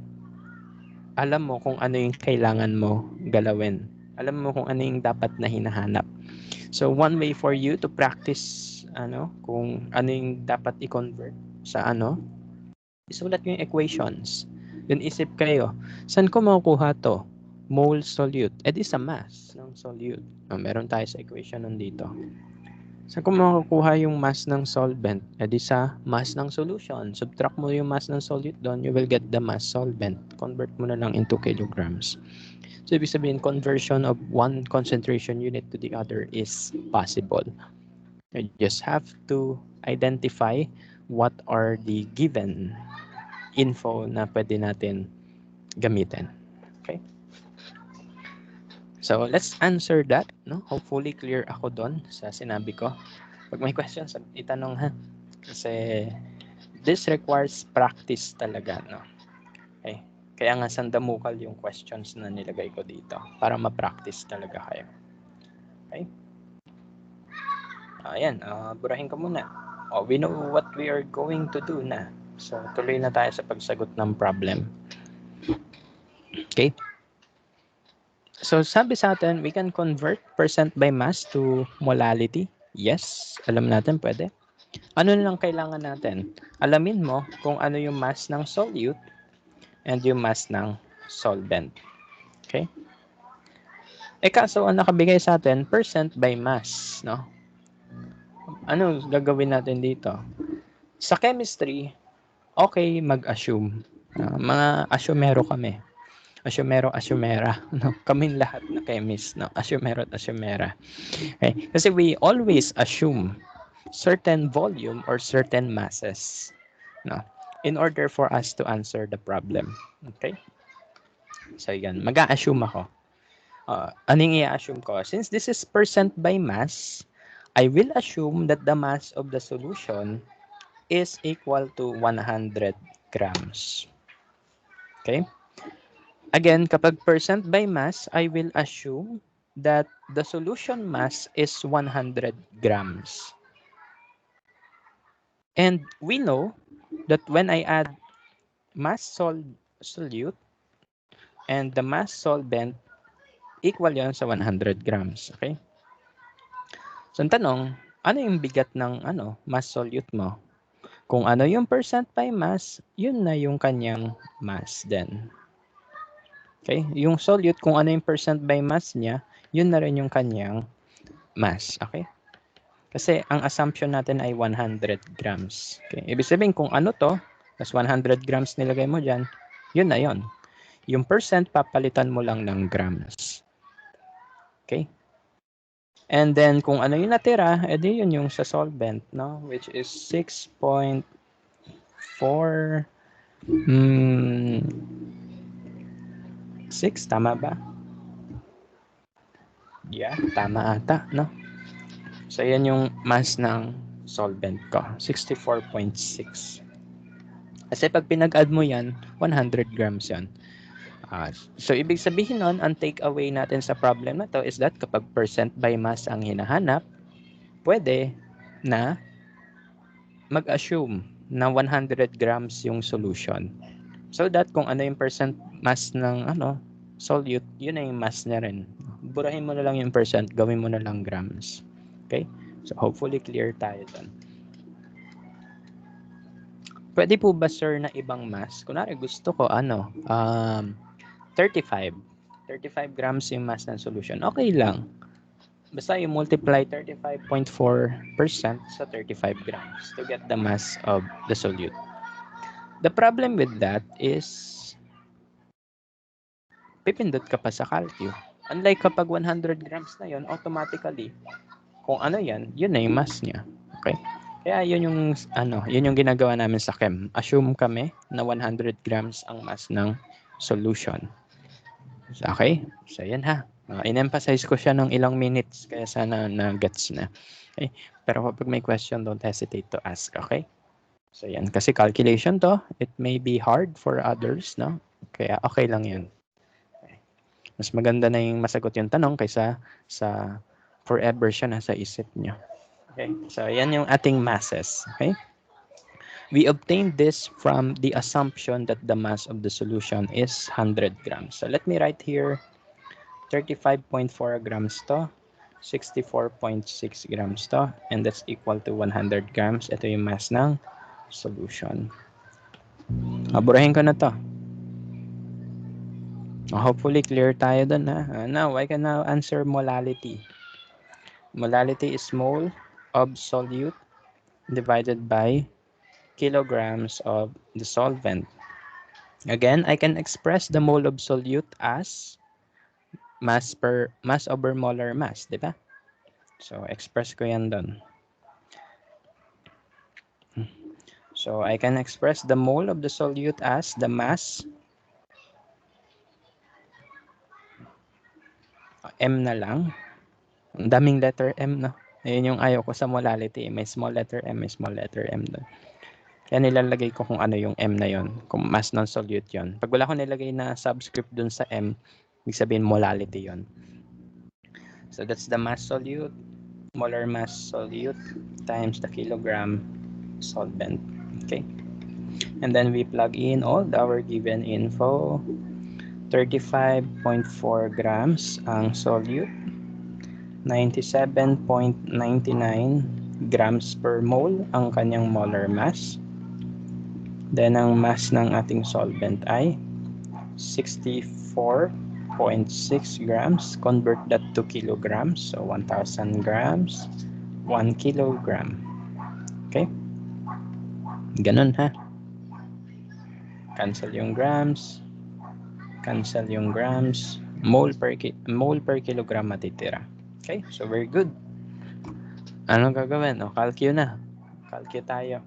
alam mo kung ano yung kailangan mo galawin. Alam mo kung ano yung dapat na hinahanap. So, one way for you to practice kung ano yung dapat i-convert sa isulat nyo yung equations. Then isip kayo, saan ko makukuha to? Mole solute. Di sa mass ng solute. Meron tayo sa equation nandito. Saan ko makukuha yung mass ng solvent? Di sa mass ng solution. Subtract mo yung mass ng solute doon, you will get the mass solvent. Convert mo na lang into kilograms. So, ibig sabihin, conversion of one concentration unit to the other is possible. You just have to identify what are the given info na pwede natin gamitin. Okay? So, let's answer that. No? Hopefully, clear ako doon sa sinabi ko. Pag may questions, itanong ha. Kasi, this requires practice talaga. No? Okay? Kaya nga sandamukal yung questions na nilagay ko dito para ma-practice talaga kayo. Okay? Ayan, burahin ko muna. We know what we are going to do na. So, tuloy na tayo sa pagsagot ng problem. Okay? So, sabi sa atin, we can convert percent by mass to molality. Yes, alam natin pwede. Ano na lang kailangan natin? Alamin mo kung ano yung mass ng solute and yung mass ng solvent. Okay? Kaso ang nakabigay sa atin, percent by mass. No? Ano gagawin natin dito? Sa chemistry, okay mag-assume. Mga assumero kami. Assumero, assumera. No? Kaming lahat na chemist. No? Assumero at assumera. Okay? Kasi we always assume certain volume or certain masses. No? In order for us to answer the problem. Okay? So, yan. Mag-a-assume ako. Anong i-assume ko? Since this is percent by mass, I will assume that the mass of the solution is equal to 100 grams. Okay? Again, kapag percent by mass, I will assume that the solution mass is 100 grams. And we know that when I add mass solute and the mass solvent, equal yan sa 100 grams. Okay? So, ang tanong, ano yung bigat ng mass solute mo? Kung ano yung percent by mass, yun na yung kanyang mass din. Okay? Yung solute, kung ano yung percent by mass niya, yun na rin yung kanyang mass. Okay? Kasi ang assumption natin ay 100 grams. Okay? Ibig sabihin, kung ano to, tas 100 grams nilagay mo dyan, yun na yun. Yung percent, papalitan mo lang ng grams. Okay? And then, kung ano yung natira, edi yun yung sa solvent, no? Which is 6.4 6, tama ba? Yeah, tama ata, no? So, yan yung mass ng solvent ko, 64.6. Kasi pag pinag-add mo yan, 100 grams yan. So, ibig sabihin nun, ang take-away natin sa problem na to is that kapag percent by mass ang hinahanap, pwede na mag-assume na 100 grams yung solution. So that kung ano yung percent mass ng solute, yun na yung mass niya rin. Burahin mo na lang yung percent, gawin mo na lang grams. Okay? So, hopefully clear tayo dun. Pwede po ba, sir, na ibang mass? Kunwari, gusto ko, 35. 35 grams yung mass ng solution. Okay lang. Basta you multiply 35.4% sa 35 grams to get the mass of the solute. The problem with that is pipindot ka pa sa calcu. Unlike kapag 100 grams na yon, automatically, kung ano yan, yun na yung mass niya. Okay? Kaya yun yung ginagawa namin sa chem. Assume kami na 100 grams ang mass ng solution. Okay? So, yan ha. In-emphasize ko siya ng ilang minutes, kaya sana na-gets na. Okay? Pero kapag may question, don't hesitate to ask. Okay? So, yan. Kasi calculation to, it may be hard for others, no? Kaya okay lang yun. Okay. Mas maganda na yung masagot yung tanong kaysa sa forever siya nasa isip niyo. Okay? So, yan yung ating masses. Okay? We obtained this from the assumption that the mass of the solution is 100 grams. So, let me write here 35.4 grams to, 64.6 grams to, and that's equal to 100 grams. Ito yung mass ng solution. Aburahin ko na to. Hopefully clear tayo dun ha. Now, I can now answer molality. Molality is mole of solute divided by kilograms of the solvent. Again, I can express the mole of solute as mass over molar mass, di ba? So, express ko yan dun. So, I can express the mole of the solute as the mass, M na lang. Ang daming letter M, no? Ayun yung ayaw ko sa molality. May small letter M, may small letter M doon. Kaya nilalagay ko kung ano yung M na yon, kung mass ng solute yon. Pag wala ko nilagay na subscript dun sa M, ibig sabihin molality yon. So, that's the mass solute, molar mass solute, times the kilogram solvent. Okay? And then we plug in all our given info. 35.4 grams ang solute, 97.99 grams per mole ang kanyang molar mass. Then ang mass ng ating solvent ay 64.6 grams. Convert that to kilograms. So 1,000 grams, 1 kilogram. Okay? Ganun ha. Cancel yung grams. Cancel yung grams. Mole per kilogram matitira. Okay? So very good. Anong gagawin? O, calcu na. Calcu tayo.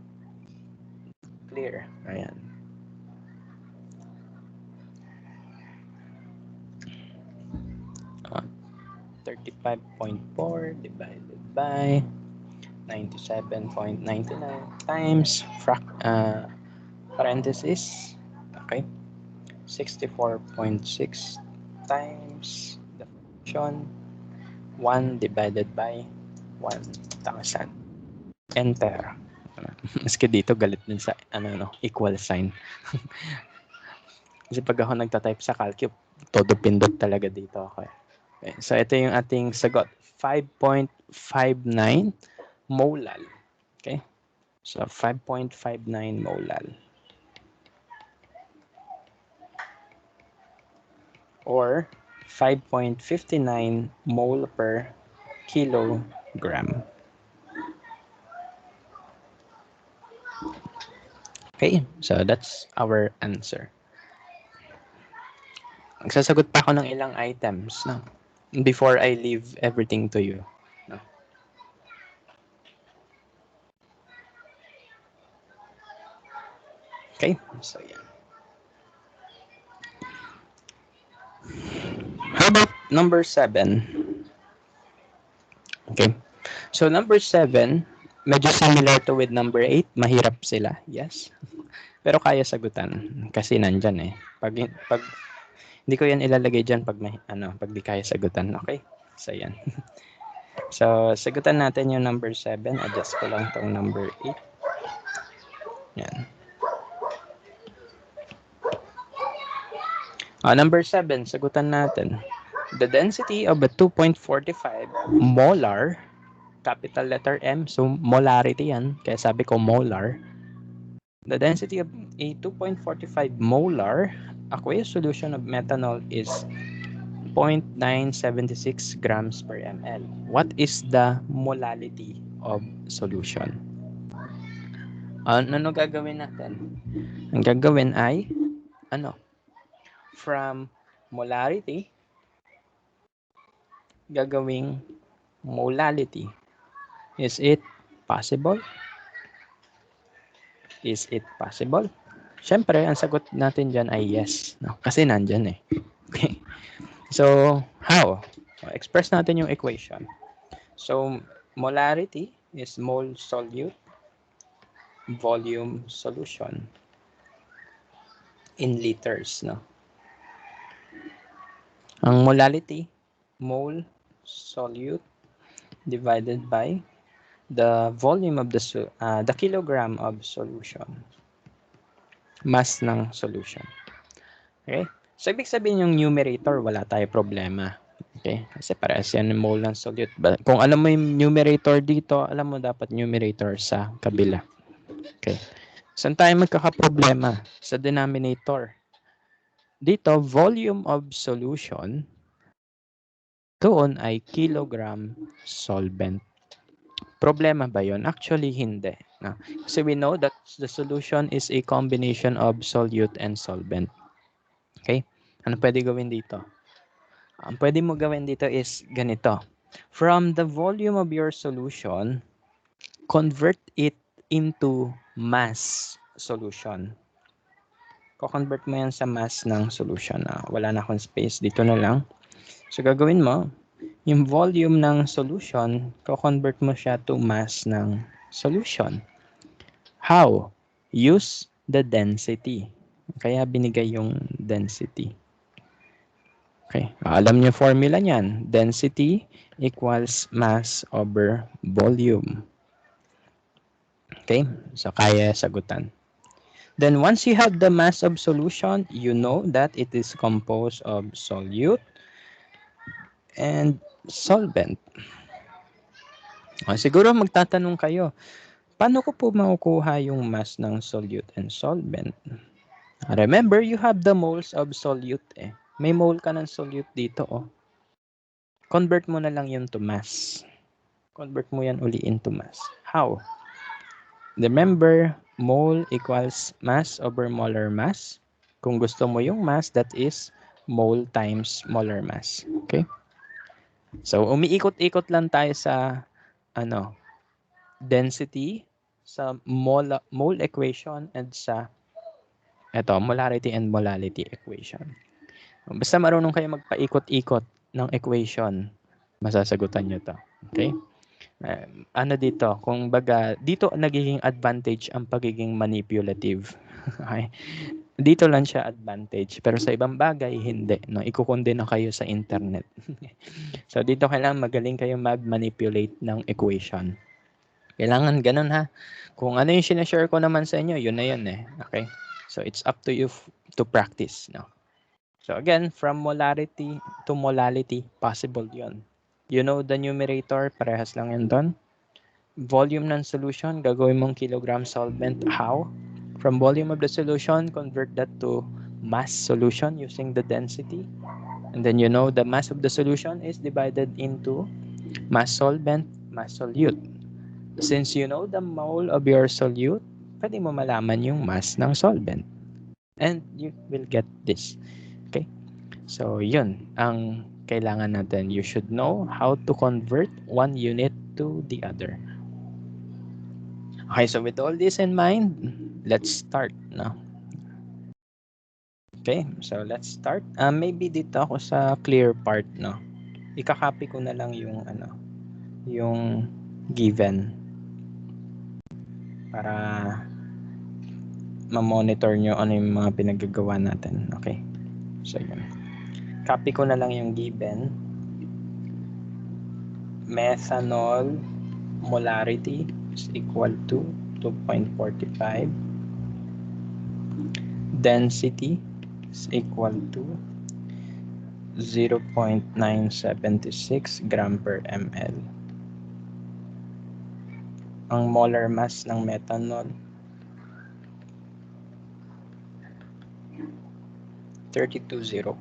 Clear. Ayan. Uh, 35.4 divided by 97.99 times parenthesis. Okay. 64.6 times the function 1 divided by 1,000. Enter. Maski dito galit din sa equal sign. Kasi pag ako nagta-type sa calcu, todo pindot talaga dito ako. Okay. So ito yung ating sagot. 5.59 molal. Okay? So 5.59 molal. Or 5.59 mole per kilogram. Okay, so that's our answer. Magsasagot pa ako ng ilang items, no? Before I leave everything to you. No? Okay, so yeah. How about number 7? Okay, so number 7, medyo similar to with number 8. Mahirap sila, yes. Pero kaya sagutan kasi nandyan eh. Pag hindi ko yan ilalagay dyan pag pag di kaya sagutan. Okay? So, yan. So, sagutan natin yung number 7. Adjust ko lang tong number 8. Yan. Number 7, sagutan natin. The density of a 2.45 molar, capital letter M, so molarity yan, kaya sabi ko molar. The density of a 2.45 molar aqueous solution of methanol is 0.976 grams per ml. What is the molality of solution? Ano gagawin natin? Ang gagawin ay, from molarity, gagawing molality. Is it possible? Is it possible? Siyempre, ang sagot natin dyan ay yes. No? Kasi nandyan eh. Okay. So, how? Express natin yung equation. So, molarity is mole solute volume solution in liters. No? Ang molality, mole solute divided by the volume of the kilogram of solution. Mass ng solution. Okay? So, ibig sabihin yung numerator, wala tayo problema. Okay? Kasi parehas yan yung mole ng solute. Kung alam mo yung numerator dito, alam mo dapat numerator sa kabila. Okay? Saan tayo magkakaproblema? Sa denominator. Dito, volume of solution, doon ay kilogram solvent. Problema ba yun? Actually, hindi. No? Kasi we know that the solution is a combination of solute and solvent. Okay? Ano pwede gawin dito? Ang pwede mo gawin dito is ganito. From the volume of your solution, convert it into mass solution. Ko-convert mo yan sa mass ng solution. Wala na akong space. Dito na lang. So, gagawin mo, yung volume ng solution, ko-convert mo siya to mass ng solution. How? Use the density. Kaya binigay yung density. Okay. Alam niyo formula niyan. Density equals mass over volume. Okay? So, kaya sagutan. Then, once you have the mass of solution, you know that it is composed of solute and solvent. Siguro magtatanong kayo, paano ko po makukuha yung mass ng solute and solvent? Remember, you have the moles of solute eh. May mole ka ng solute dito oh. Convert mo na lang yun to mass. Convert mo yan uli into mass. How? Remember, mole equals mass over molar mass. Kung gusto mo yung mass, that is mole times molar mass. Okay? So, umiikot-ikot lang tayo sa density, sa mole equation, and sa molarity and molality equation. Basta marunong kayo magpaikot-ikot ng equation, masasagutan nyo to. Okay? Dito, kung baga, dito nagiging advantage ang pagiging manipulative. Okay? Dito lang siya advantage, pero sa ibang bagay, hindi. No? Ikukundi na kayo sa internet. So, dito kailangan magaling kayo mag-manipulate ng equation. Kailangan ganun ha. Kung ano yung sinashare ko naman sa inyo, yun na yun eh. Okay? So, it's up to you to practice. No? So, again, from molarity to molality, possible yun. You know the numerator, parehas lang yan doon. Volume ng solution, gagawin mong kilogram solvent. How? From volume of the solution, convert that to mass solution using the density. And then you know the mass of the solution is divided into mass solvent, mass solute. Since you know the mole of your solute, pwede mo malaman yung mass ng solvent. And you will get this. Okay? So, yun ang kailangan natin. You should know how to convert one unit to the other. Okay, so with all this in mind, let's start. No? Okay, so let's start. Maybe dito ako sa clear part. No? Ika-copy ko na lang yung yung given para ma-monitor nyo ano yung mga pinagagawa natin. Okay, so yun. Copy ko na lang yung given. Methanol molarity is equal to 2.45. Density is equal to 0.976 gram per ml. Ang molar mass ng methanol, 3204.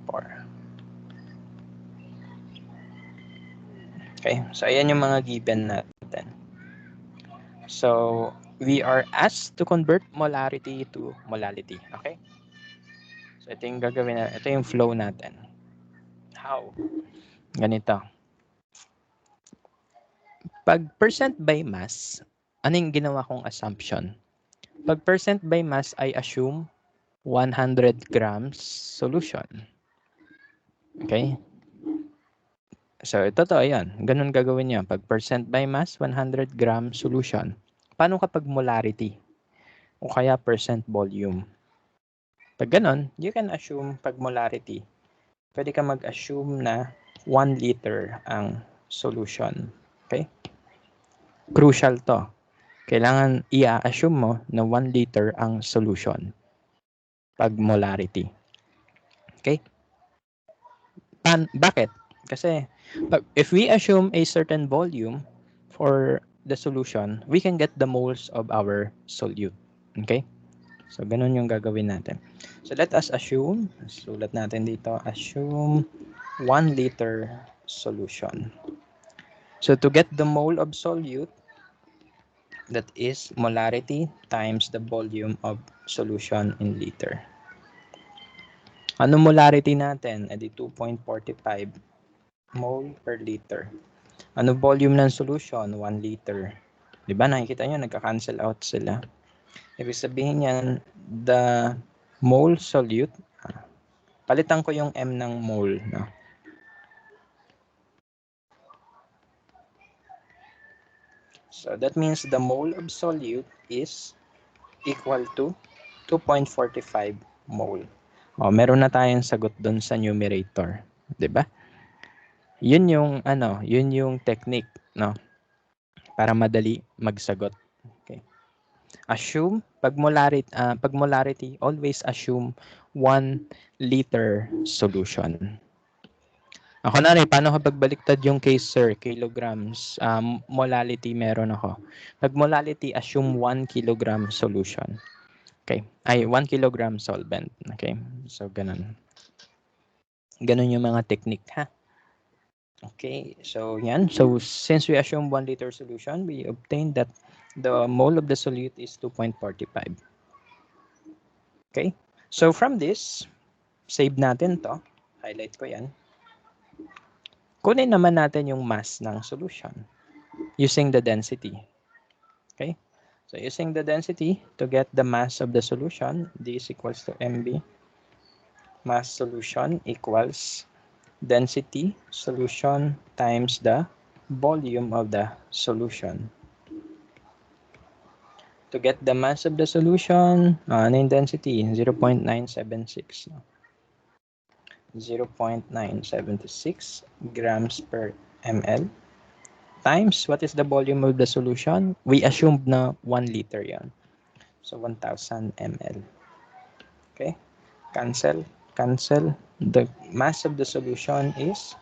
Okay, so ayan yung mga given natin. So, we are asked to convert molarity to molality. Okay? So, ito yung gagawin na, ito yung flow natin. How? Ganito. Pag percent by mass, ano yung ginawa kong assumption? Pag percent by mass, I assume 100 grams solution. Okay? So, totoo yan. Ganun gagawin niya. Pag percent by mass, 100 gram solution. Paano kapag molarity? O kaya percent volume? Pag ganun, you can assume pag molarity, pwede ka mag-assume na 1 liter ang solution. Okay? Crucial to. Kailangan i-assume mo na 1 liter ang solution pag molarity. Okay? Bakit? Kasi if we assume a certain volume for the solution, we can get the moles of our solute. Okay? So, ganun yung gagawin natin. So, let us assume, sulat natin dito, assume 1 liter solution. So, to get the mole of solute, that is molarity times the volume of solution in liter. Ano molarity natin? Edi 2.45 mole per liter. Ano volume ng solution? 1 liter. Diba? Nakikita nyo, nagka-cancel out sila. Ibig sabihin yan, the mole solute, palitan ko yung M ng mole. No? So that means the mole of solute is equal to 2.45 mole. O, meron na tayong sagot doon sa numerator. 'Di ba? Yun yung technique, no? Para madali magsagot. Okay. Assume, pag molarity, always assume 1 liter solution. Ako na rin, paano kapag baliktad yung case, sir? Kilograms. Molality meron ako. Pag molality, assume 1 kilogram solution. Okay. Ay, 1 kilogram solvent. Okay. So, ganun. Ganun yung mga technique, ha? Okay. So, yan. So, since we assume 1 liter solution, we obtain that the mole of the solute is 2.45. Okay. So, from this, save natin to. Highlight ko yan. Kunin naman natin yung mass ng solution using the density. Okay? So using the density to get the mass of the solution, D is equals to MB. Mass solution equals density solution times the volume of the solution. To get the mass of the solution, ano yung density? 0.976. 0.976 grams per ml. Times, what is the volume of the solution? We assumed na 1 liter yan. So, 1,000 ml. Okay? Cancel. The mass of the solution is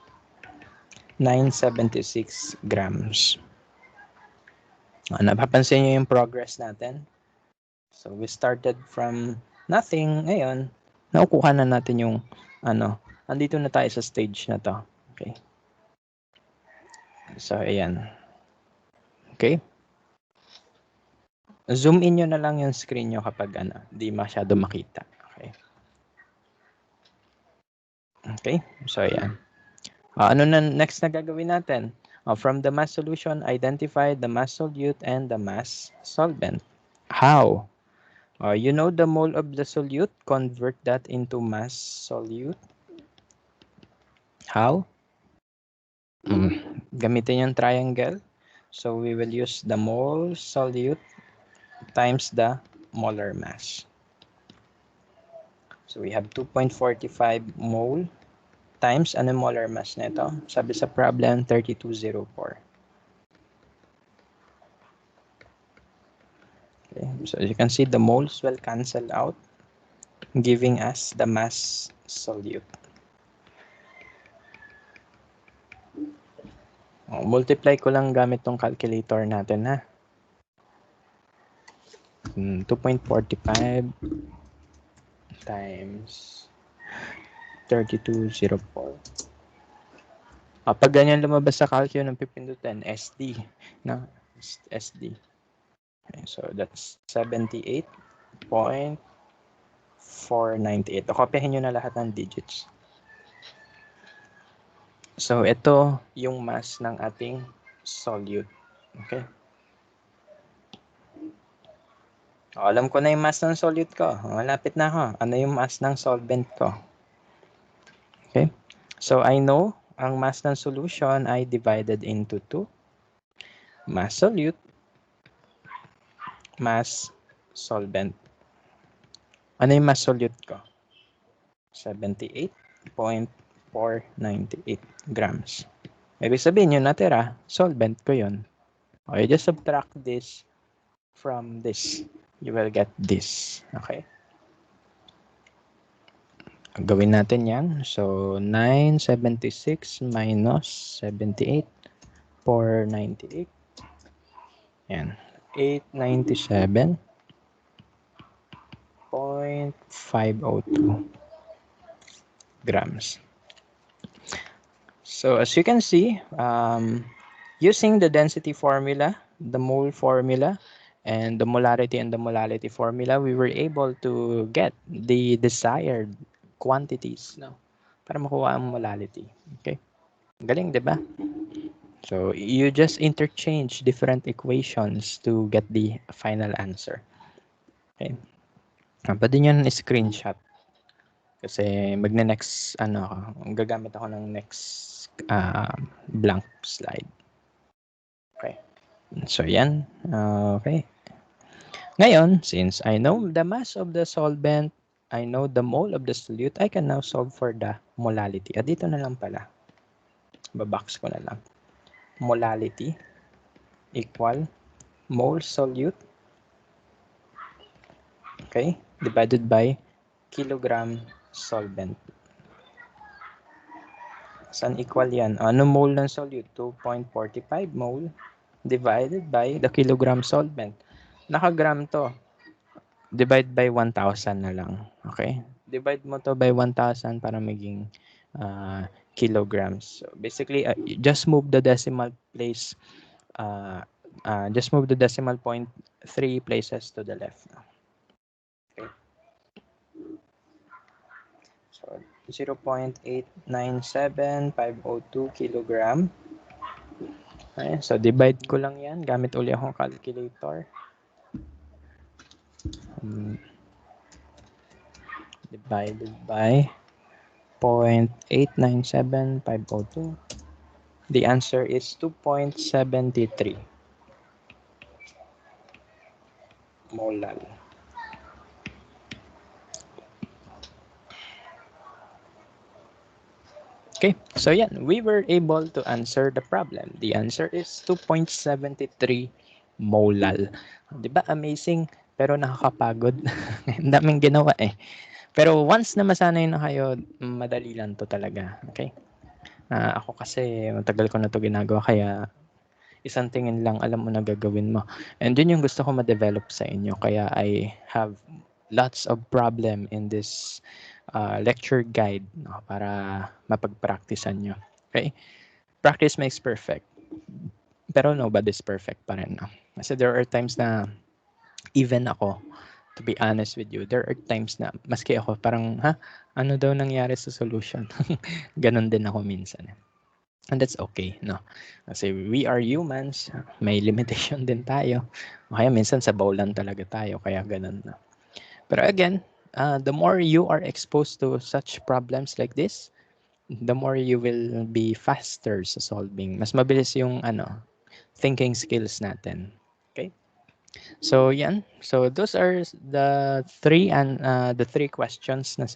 976 grams. Napapansin nyo yung progress natin? So, we started from nothing. Ngayon, nakukuha na natin yung andito na tayo sa stage na to. Okay? So, ayan. Okay? Zoom in nyo na lang yung screen nyo kapag di masyado makita. Okay? Okay? So, ayan. Ano na next na gagawin natin? From the mass solution, identify the mass solute and the mass solvent. How? You know the mole of the solute, convert that into mass solute. How? Gamitin yung triangle. So, we will use the mole solute times the molar mass. So, we have 2.45 mole times molar mass nito. Sabi sa problem, 3204. Okay, so as you can see, the moles will cancel out, giving us the mass solute. Multiply ko lang gamit tong calculator natin, ha. 2.45 times 3204. Pag ganyan lumabas sa calcio ng pipindutin, SD. No? SD. Okay, so that's 78.498. Kopyahin nyo na lahat ng digits. So, ito yung mass ng ating solute. Okay? Alam ko na yung mass ng solute ko. Malapit na ako. Ano yung mass ng solvent ko? Okay? So, I know ang mass ng solution ay divided into 2. Mass solute, mass solvent. Ano yung mass solute ko? 78.498 grams. Ibig sabihin yung natira, solvent ko yun. Okay, just subtract this from this. You will get this. Okay? Gawin natin yan. So, 976 minus 78.498. Yan. 897.502 grams. So, as you can see, using the density formula, the mole formula, and the molarity and the molality formula, we were able to get the desired quantities, no? Para makuha ang molality. Okay? Galing, di ba? So, you just interchange different equations to get the final answer. Okay? Pwede nyo na screenshot. Kasi magne-next, gagamit ako ng next blank slide. Okay. So, yan. Okay. Ngayon, since I know the mass of the solvent, I know the mole of the solute, I can now solve for the molality. Dito na lang pala. Babox ko na lang. Molality equal mole solute, okay, divided by kilogram solvent. Saan equal yan? Ano mole ng solute? 2.45 mole divided by the kilogram solvent. Nakagram to. Divide by 1,000 na lang. Okay? Divide mo to by 1,000 para maging kilograms. So basically, just move the decimal place. Just move the decimal point 3 places to the left. Okay. So 0.897502 kilogram. Okay, so divide ko lang yan. Gamit uli akong calculator. Divided by 0.897502. The answer is 2.73 molal. Okay, so yan, we were able to answer the problem. The answer is 2.73 molal. Di ba amazing? Pero nakakapagod. Ang daming ginawa eh. Pero once na masanay na kayo, madali lang to talaga. Okay? Ako kasi matagal ko na to ginagawa kaya isang tingin lang alam mo na gagawin mo. And yun yung gusto ko ma-develop sa inyo. Kaya I have lots of problem in this lecture guide, no, para mapag-practicean nyo. Okay? Practice makes perfect. Pero nobody's perfect pa rin. No? Kasi there are times na even ako, to be honest with you, there are times na maski ako parang, ano daw nangyari sa solution? Ganon din ako minsan. And that's okay, no? Kasi we are humans, may limitation din tayo. Kaya minsan sabaw lang talaga tayo, kaya ganun na. Pero again, the more you are exposed to such problems like this, the more you will be faster sa solving. Mas mabilis yung thinking skills natin. Okay? So yan. So those are the three questions na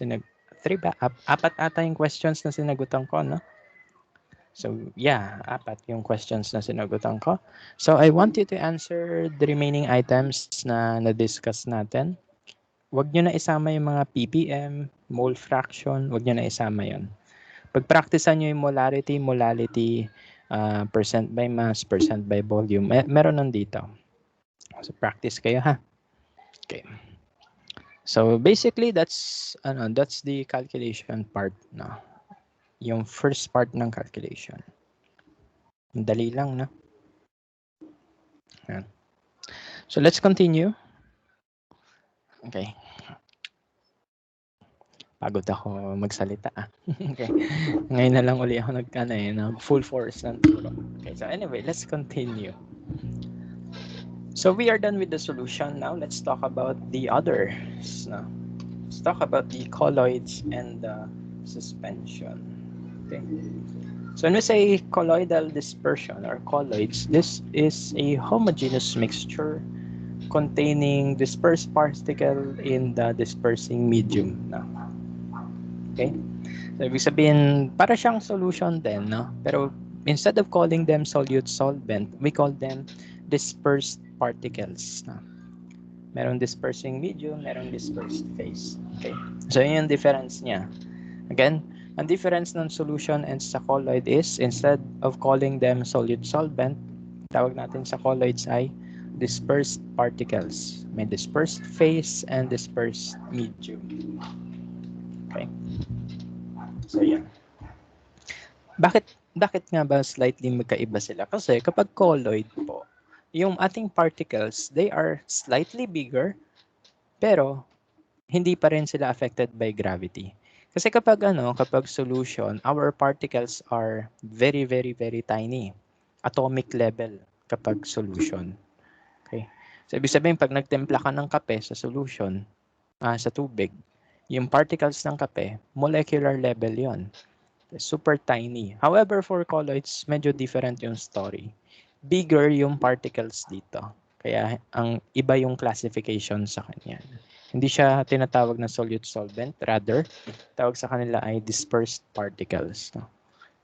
apat ata yung questions na sinagutan ko, no? So yeah, apat yung questions na sinagutan ko. So I want you to answer the remaining items na na-discuss natin. Huwag nyo na isama yung mga ppm, mole fraction, huwag nyo na isama yon. Pag-practicean nyo yung molarity, molality, percent by mass, percent by volume. Meron nun dito. So practice kayo ha. Okay. So basically that's the calculation part na. Yung first part ng calculation. Dali lang na. Yan. So let's continue. Okay. Pagod ako magsalita. Okay. Ngayon na lang uli ako full force ng turo. Okay, so anyway, let's continue. So we are done with the solution. Now let's talk about the others. Now, let's talk about the colloids and the suspension. Okay. So when we say colloidal dispersion or colloids, this is a homogeneous mixture containing dispersed particle in the dispersing medium. No? Okay? So ibig sabihin, para siyang solution din, no? Pero instead of calling them solute solvent, we call them dispersed particles. No? Merong dispersing medium, merong dispersed phase. Okay? So yun yung difference niya. Again, ang difference ng solution and sa colloid is, instead of calling them solute solvent, tawag natin sa colloids ay dispersed particles. May dispersed phase and dispersed medium. Okay? So, yan. Bakit nga ba slightly magkaiba sila? Kasi kapag colloid po, yung ating particles, they are slightly bigger, pero hindi pa rin sila affected by gravity. Kasi kapag solution, our particles are very, very, very tiny. Atomic level kapag solution. Okay? So, ibig sabihin, pag nagtimpla ka ng kape sa solution, sa tubig, yung particles ng kape, molecular level yon. Super tiny. However, for colloids, medyo different yung story. Bigger yung particles dito. Kaya, ang iba yung classification sa kanya. Hindi siya tinatawag na solute solvent. Rather, tawag sa kanila ay dispersed particles. No?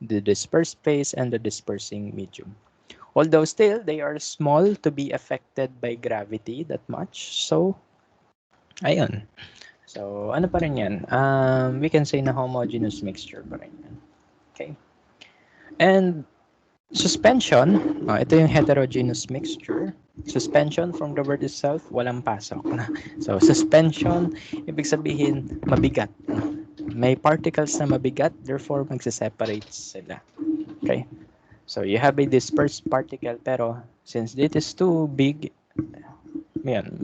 The dispersed phase and the dispersing medium. Although still, they are small to be affected by gravity that much. So, ayun. So, ano pa rin yan? We can say na homogeneous mixture pa rin yan. Okay. And suspension, ito yung heterogeneous mixture. Suspension, from the word itself, walang pasok. So, suspension, ibig sabihin, mabigat. May particles na mabigat, therefore, magsiseparate sila. Okay. So, you have a dispersed particle, pero since it is too big,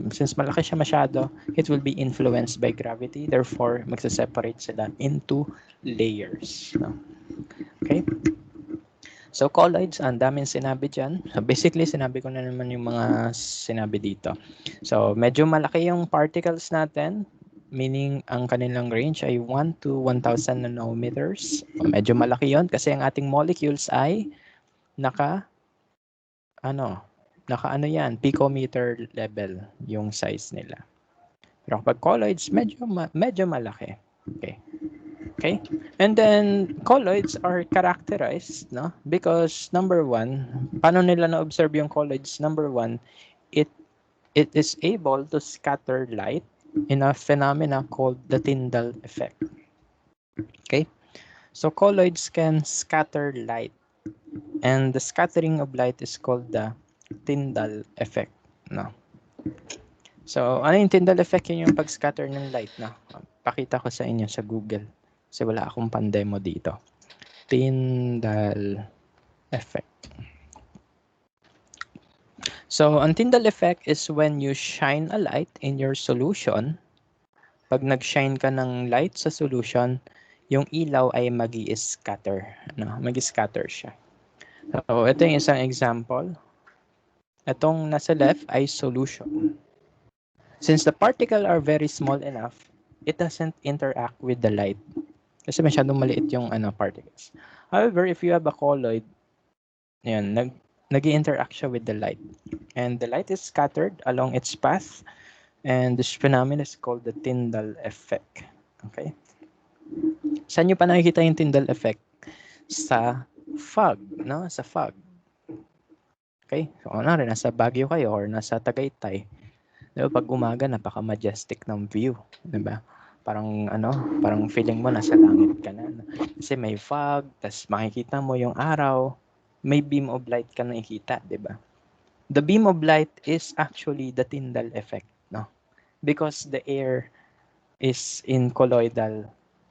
since malaki siya masyado, it will be influenced by gravity, therefore, magsiseparate sila into layers. No? Okay? So, colloids, ang daming sinabi dyan. So, basically, sinabi ko na naman yung mga sinabi dito. So, medyo malaki yung particles natin, meaning ang kanilang range ay 1 to 1,000 nanometers. Medyo malaki yon kasi ang ating molecules ay naka yan, picometer level yung size nila. Pero kapag colloids, medyo malaki. Okay? And then, colloids are characterized, no? Because, number one, paano nila na-observe yung colloids? Number one, it is able to scatter light in a phenomena called the Tyndall effect. Okay? So, colloids can scatter light. And the scattering of light is called the Tyndall effect. No? So, ano yung Tyndall effect? Yun yung pag-scatter ng light. No? Pakita ko sa inyo sa Google. Kasi wala akong pandemo dito. Tyndall effect. So, ang Tyndall effect is when you shine a light in your solution. Pag nag-shine ka ng light sa solution, yung ilaw ay mag-i-scatter. No? Mag-i-scatter siya. So, ito yung isang example. Itong nasa left ay solution. Since the particles are very small enough, it doesn't interact with the light. Kasi masyadong maliit yung particles. However, if you have a colloid, yan, nag-i-interact siya with the light. And the light is scattered along its path. And this phenomenon is called the Tyndall effect. Okay? Saan nyo pa nakikita yung Tyndall effect? Sa fog, no? Sa fog. Okay? So, nasa Baguio kayo or nasa Tagaytay. Diba, pag umaga, napaka-majestic ng view. Diba? Parang feeling mo nasa langit ka na. Kasi may fog, tas makikita mo yung araw. may beam of light ka nakikita, di ba? The beam of light is actually the Tyndall effect, no? Because the air is in colloidal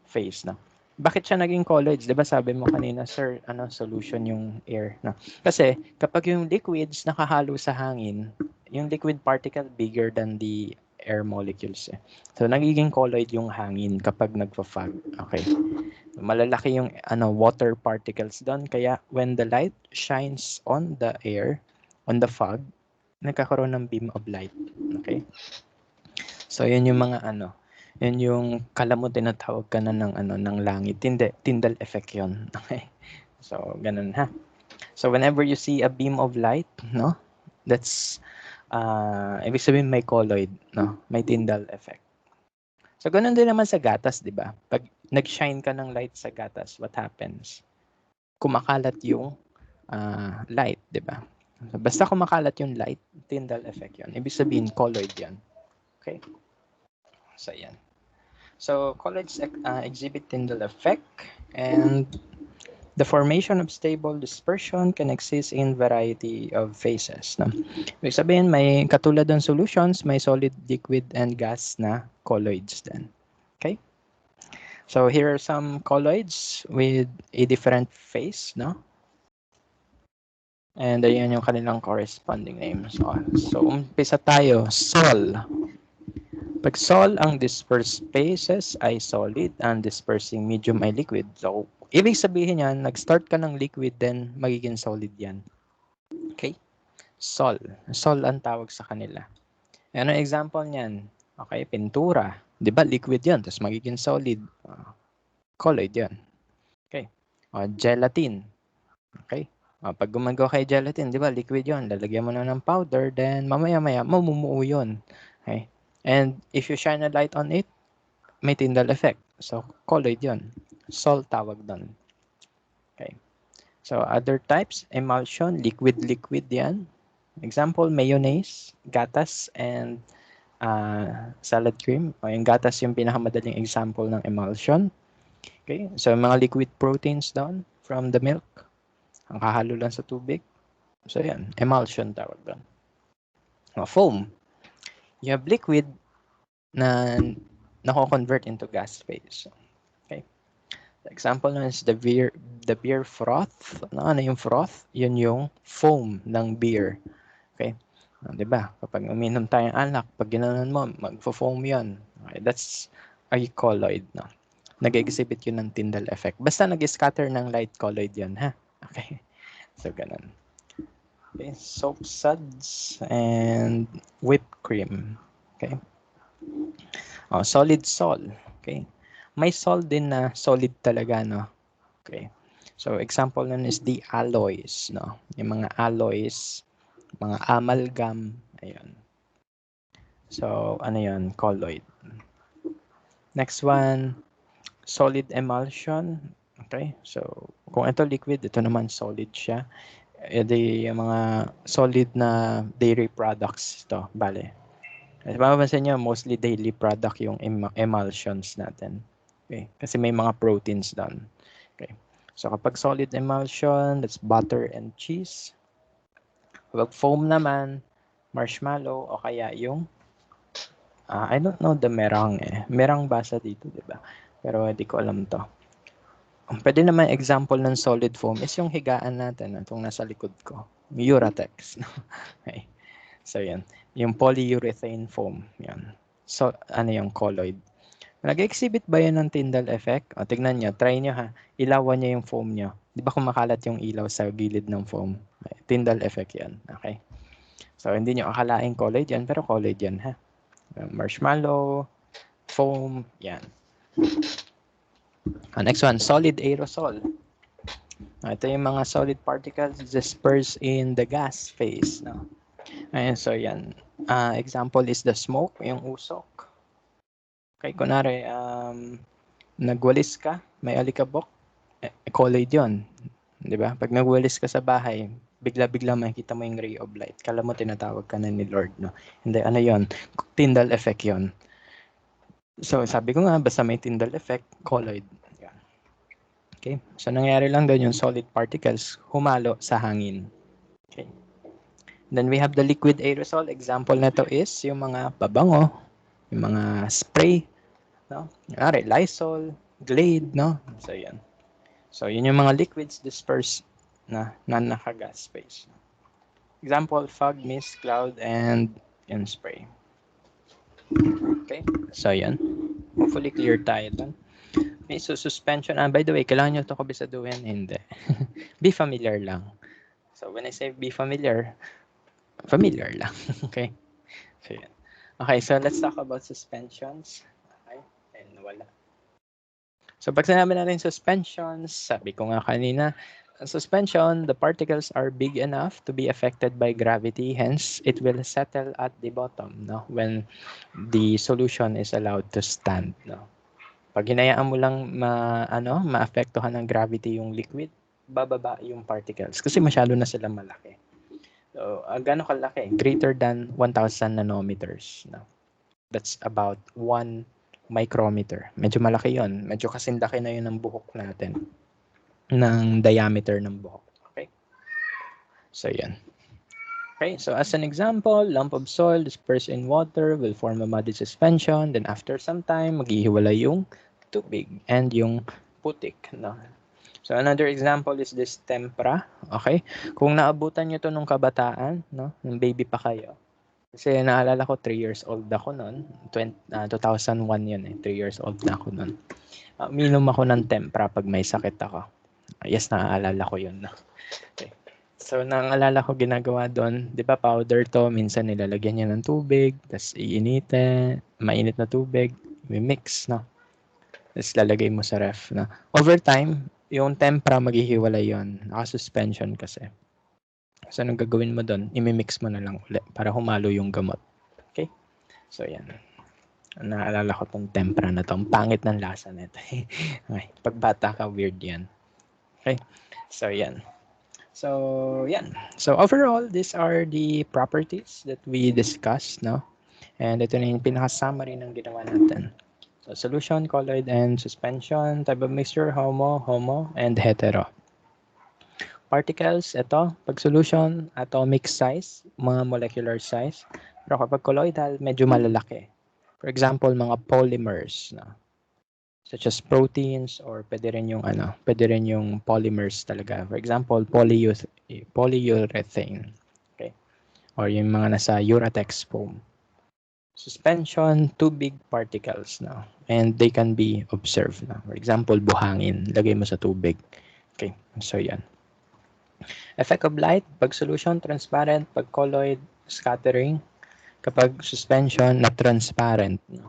phase, no? Bakit siya naging colloids? 'Di ba sabi mo kanina, sir, solution yung air, no? Kasi kapag yung liquids nakahalo sa hangin, yung liquid particle bigger than the air molecules. So nagiging colloid yung hangin kapag nagfa-fog. Okay. Malalaki yung water particles doon, kaya when the light shines on the air, on the fog, nagkakaroon ng beam of light. Okay? So yun yung mga yun yung kala mo tinatawag ka na ng langit. Tyndall effect yun. Okay? So ganun ha. So whenever you see a beam of light, no? That's ibig sabihin may colloid, no? May Tyndall effect. So ganun din naman sa gatas, 'di ba? Pag nag-shine ka ng light sa gatas, what happens? Kumakalat yung light, 'di ba? So, basta kumakalat yung light, Tyndall effect 'yon. Ibig sabihin colloid 'yan. Okay? So yan. So colloids exhibit Tyndall effect, and the formation of stable dispersion can exist in variety of phases. No? Ibig sabihin, may katulad ng solutions, may solid, liquid, and gas na colloids din. Okay? So here are some colloids with a different phase, no? And ayan yung kanilang corresponding names. So umpisa tayo. Sol. Pag sol, ang dispersed phases ay solid, ang dispersing medium ay liquid. So, ibig sabihin yan, nag-start ka ng liquid, then magiging solid yan. Okay? Sol. Sol ang tawag sa kanila. Ano example niyan? Okay, pintura. Di ba, liquid yan, tapos magiging solid. Colloid yan. Okay. Gelatin. Okay. Pag gumagawa kay gelatin, di ba, liquid yon, lalagyan mo na ng powder, then mamaya-maya, mamumuo yun. Okay. And if you shine a light on it, may Tyndall effect. So, colloid yon. Sol tawag doon. Okay. So, other types, emulsion, liquid-liquid yan. Example, mayonnaise, gatas, and salad cream. Yung gatas yung pinakamadaling example ng emulsion. Okay. So, mga liquid proteins doon from the milk. Ang kahalo lang sa tubig. So, yan. Emulsion tawag doon. Foam. You have liquid na nako-convert into gas phase. Okay. The example nun is the beer froth. Ano yung froth? Yun yung foam ng beer. Okay. Diba? Kapag uminom tayo ng alak, pag ginanon mo, magfo-foam yun. Okay. That's a colloid. No? Nag-exhibit yun ng Tyndall effect. Basta nag-scatter ng light, colloid yun. Ha? Okay. So, ganun. Okay. Soap suds and whipped cream. Okay. Solid sol. Okay. May sol din na solid talaga, no? Okay. So, example nun is the alloys, no? Yung mga alloys, mga amalgam, ayun. So, ano yun? Colloid. Next one, solid emulsion. Okay. So, kung ito liquid, ito naman solid siya. Yung mga solid na dairy products ito, bale. Mapapansin nyo, mostly daily product yung emulsions natin. Okay? Kasi may mga proteins doon. Okay. So kapag solid emulsion, that's butter and cheese. Kapag foam naman, marshmallow o kaya yung I don't know the merang eh. Merang basa dito, di ba? Pero hindi ko alam to. Pwede naman example ng solid foam is yung higaan natin, itong nasa likod ko. Uratex. Okay. So, yan. Yung polyurethane foam. Yan. So, ano yung colloid. Nag-exhibit ba yan ng Tyndall effect? O, tignan nyo. Try nyo ha. Ilawan nyo yung foam nyo. Di ba kumakalat yung ilaw sa gilid ng foam? Tyndall effect yan. Okay. So, hindi nyo akalaing colloid yan, pero colloid yan ha. Marshmallow, foam, yan. Next one, solid aerosol. Ito yung mga solid particles dispersed in the gas phase. No? Ayan, so yan. Example is the smoke, yung usok. Okay, kunwari, nagwalis ka, may alikabok, colloid yun. Di ba? Pag nagwalis ka sa bahay, bigla-bigla makikita mo yung ray of light. Kala mo tinatawag ka na ni Lord, no? Hindi, ano yun? Tyndall effect yun. So, sabi ko nga, basta may Tyndall effect, colloid. Yan. Okay? So, nangyari lang doon yung solid particles humalo sa hangin. Okay? Then we have the liquid aerosol. Example na to is yung mga pabango, yung mga spray, no? Kunwari, Lysol, Glade, no? So, yan. So, yun yung mga liquids dispersed na naka-gas phase. Example, fog, mist, cloud, and spray. Okay? So, yan. Hopefully, clear tayo dun. Okay, so suspension. By the way, kailangan nyo ito kabisaduhin? Hindi. Be familiar lang. So, when I say be familiar lang. Okay? So, yan. Okay, so let's talk about suspensions. Okay, and wala. So, pag sinabi natin suspensions, sabi ko nga kanina, suspension, the particles are big enough to be affected by gravity. Hence, it will settle at the bottom, no? When the solution is allowed to stand, no? Pag hinayaan mo lang maapektuhan ng gravity yung liquid, bababa yung particles kasi masyado na sila malaki. So, gaano kalaki? Greater than 1,000 nanometers. No? That's about 1 micrometer. Medyo malaki yon. Medyo kasing laki na yun ng buhok natin. Ng diameter ng buhok. Okay? So, yan. Okay, so as an example, lump of soil dispersed in water will form a muddy suspension. Then after some time, maghihiwalay yung tubig and yung putik. No? So another example is this tempera. Okay? Kung naabutan nyo to nung kabataan, no? Nung baby pa kayo. Kasi naalala ko, 3 years old ako noon. 2001 yun eh. 3 years old na ako noon. Minom ako ng tempera pag may sakit ako. Yes, naaalala ko yun. No? Okay. So, naalala ko ginagawa doon, di ba powder to, minsan nilalagyan niya ng tubig, tapos iinitin, mainit na tubig, mix, no? Tapos lalagay mo sa ref, no? Over time, yung tempera maghihiwalay yon, naka-suspension kasi. So, anong gagawin mo doon? Imimix mo na lang ulit para humalo yung gamot. Okay? So, yan. Naalala ko tong tempera na to. Ang pangit ng lasa nito. Okay. Pag bata ka, weird yan. Okay? So, yan. So, yan. So, overall, these are the properties that we discussed, no? And ito na yung pinaka-summary ng ginawa natin. So, solution, colloid, and suspension, type of mixture, homo, and hetero. Particles, ito, pag solution, atomic size, mga molecular size. Pero kapag colloidal, medyo malalaki. For example, mga polymers, no? Such as proteins or pwede rin yung polymers talaga. For example, polyurethane. Okay? Or yung mga nasa Uratex foam. Suspension, two big particles now. And they can be observed. No? For example, buhangin. Lagay mo sa tubig. Okay, so yan. Effect of light, pag solution, transparent. Pag colloid, scattering. Kapag suspension, na transparent. No?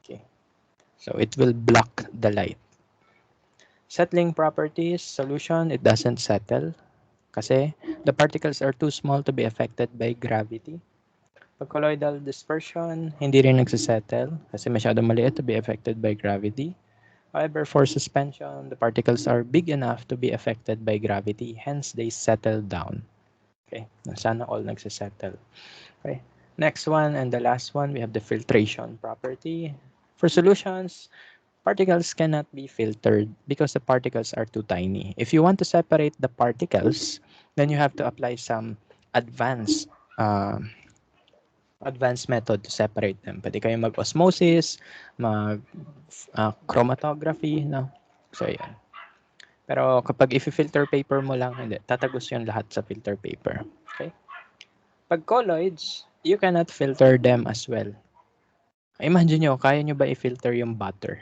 Okay. So it will block the light. Settling properties, solution, it doesn't settle kasi the particles are too small to be affected by gravity. Pag colloidal dispersion, hindi rin nagsisettle kasi masyado maliit to be affected by gravity. However, for suspension, the particles are big enough to be affected by gravity, hence they settle down. Okay, sana all nagsisettle. Okay, next one and the last one, we have the filtration property. For solutions, particles cannot be filtered because the particles are too tiny. If you want to separate the particles, then you have to apply some advanced method to separate them. Pwede kayo mag-osmosis, chromatography, no? So, yan. Pero kapag i-filter paper mo lang, hindi, tatagos yun lahat sa filter paper. Okay? Pag colloids, you cannot filter them as well. Imagine nyo, kaya nyo ba i-filter yung butter?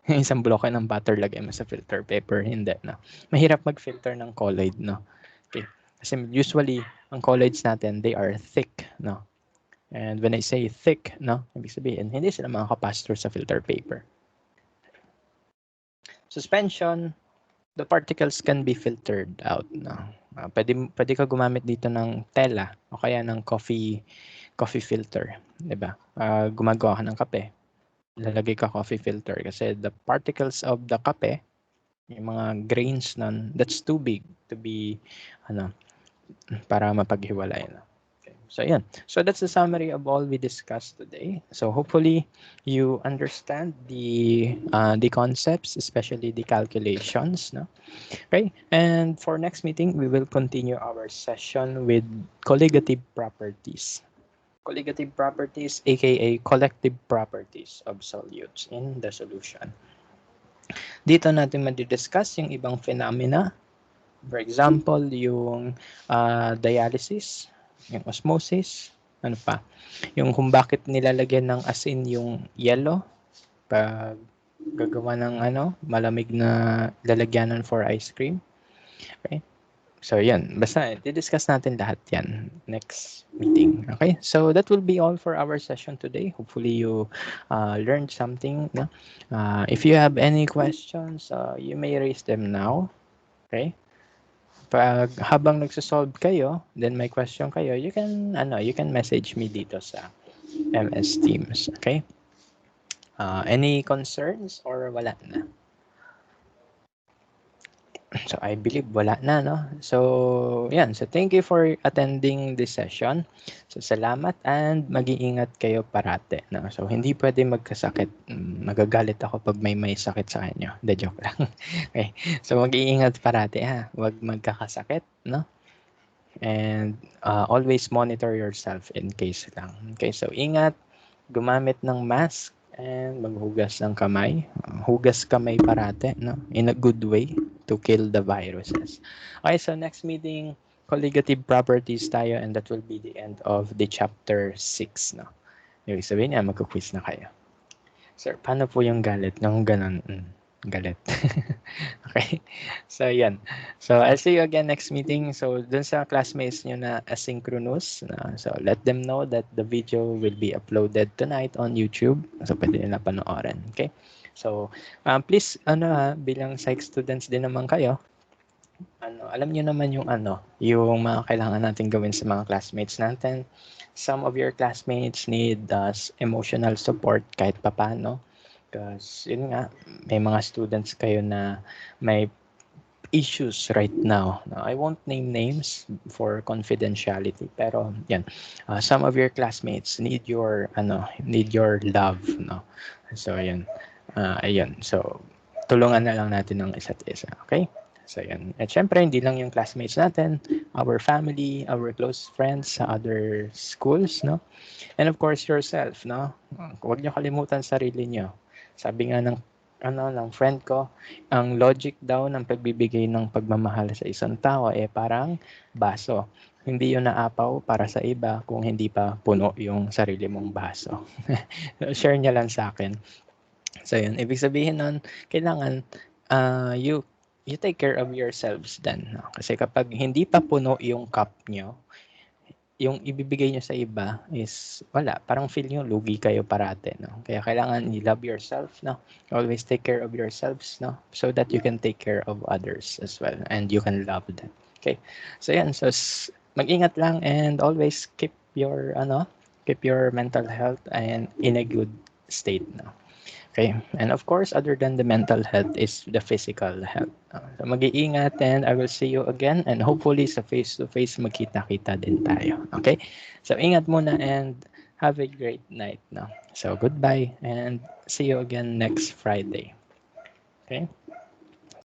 Isang bloke ng butter lagay mo sa filter paper, hindi, no? Mahirap mag-filter ng colloid, no? Okay. Kasi usually, ang colloids natin, they are thick, no? And when I say thick, no? Ibig sabihin, hindi sila makakapass through sa filter paper. Suspension, the particles can be filtered out, no? Pwede ka gumamit dito ng tela o kaya ng coffee filter, 'di ba? Gumagawa ka ng kape. Lalagay ka coffee filter kasi the particles of the kape, yung mga grains nun, that's too big to be para mapaghiwalay na. Okay. So yeah, so that's the summary of all we discussed today. So hopefully you understand the concepts, especially the calculations, no? Okay, and for next meeting, we will continue our session with colligative properties. Colligative properties, aka collective properties of solutes in the solution. Dito natin madidiscuss yung ibang phenomena. For example, yung dialysis, yung osmosis, ano pa, yung kung bakit nilalagyan ng asin yung yellow pag gagawa ng malamig na lalagyanan for ice cream. Okay? So, yan. Basta, i-discuss natin lahat yan next meeting. Okay? So, that will be all for our session today. Hopefully, you learned something. No? If you have any questions, you may raise them now. Okay? Pag habang nagso-solve kayo, then may question kayo, you can message me dito sa MS Teams. Okay? Any concerns or wala na? So I believe wala na, no? So yan. So thank you for attending this session. So salamat and mag-iingat kayo parate, no? So hindi pwede magkasakit. Magagalit ako pag may sakit sa inyo. The joke lang. Okay. So mag-iingat parate, ha. Huwag magkakasakit, no? And always monitor yourself in case lang. Okay, so ingat, gumamit ng mask, and maghugas ng kamay. Hugas kamay parate, no? In a good way to kill the viruses. Okay, so next meeting, colligative properties tayo, and that will be the end of the chapter 6, no? Ibig sabihin niya, magkuquiz na kayo. Sir, paano po yung galit? Nung ganun, galit. Okay? So, yan. So, I'll see you again next meeting. So, dun sa classmates nyo na asynchronous, so let them know that the video will be uploaded tonight on YouTube. So, pwede nila panoorin. Okay? So, please, bilang psych students din naman kayo, alam niyo naman yung mga kailangan natin gawin sa mga classmates natin. Some of your classmates need emotional support kahit papano. Because, yun nga, may mga students kayo na may issues right now. I won't name names for confidentiality, pero yan, some of your classmates need your love, no? So, ayun. Ayun. So, tulungan na lang natin ng isa't isa. Okay? So, yan. At syempre, hindi lang yung classmates natin, our family, our close friends sa other schools, no? And of course, yourself, no? Huwag niyo kalimutan sarili niyo. Sabi nga ng friend ko, ang logic daw ng pagbibigay ng pagmamahal sa isang tao parang baso. Hindi yun naapaw para sa iba kung hindi pa puno yung sarili mong baso. Share niya lang sa akin. So yun, ibig sabihin nun, kailangan you take care of yourselves then. No? Kasi kapag hindi pa puno yung cup nyo, yung ibibigay nyo sa iba is wala. Parang feel nyo, lugi kayo parate. No? Kaya kailangan you love yourself. No? Always take care of yourselves. No? So that you can take care of others as well. And you can love them. Okay. So yan. So mag-ingat lang and always keep your mental health and in a good state. No? Okay. And of course, other than the mental health is the physical health. So mag-iingat and I will see you again and hopefully sa face-to-face magkita-kita din tayo. Okay? So ingat muna and have a great night. No? So goodbye and see you again next Friday. Okay?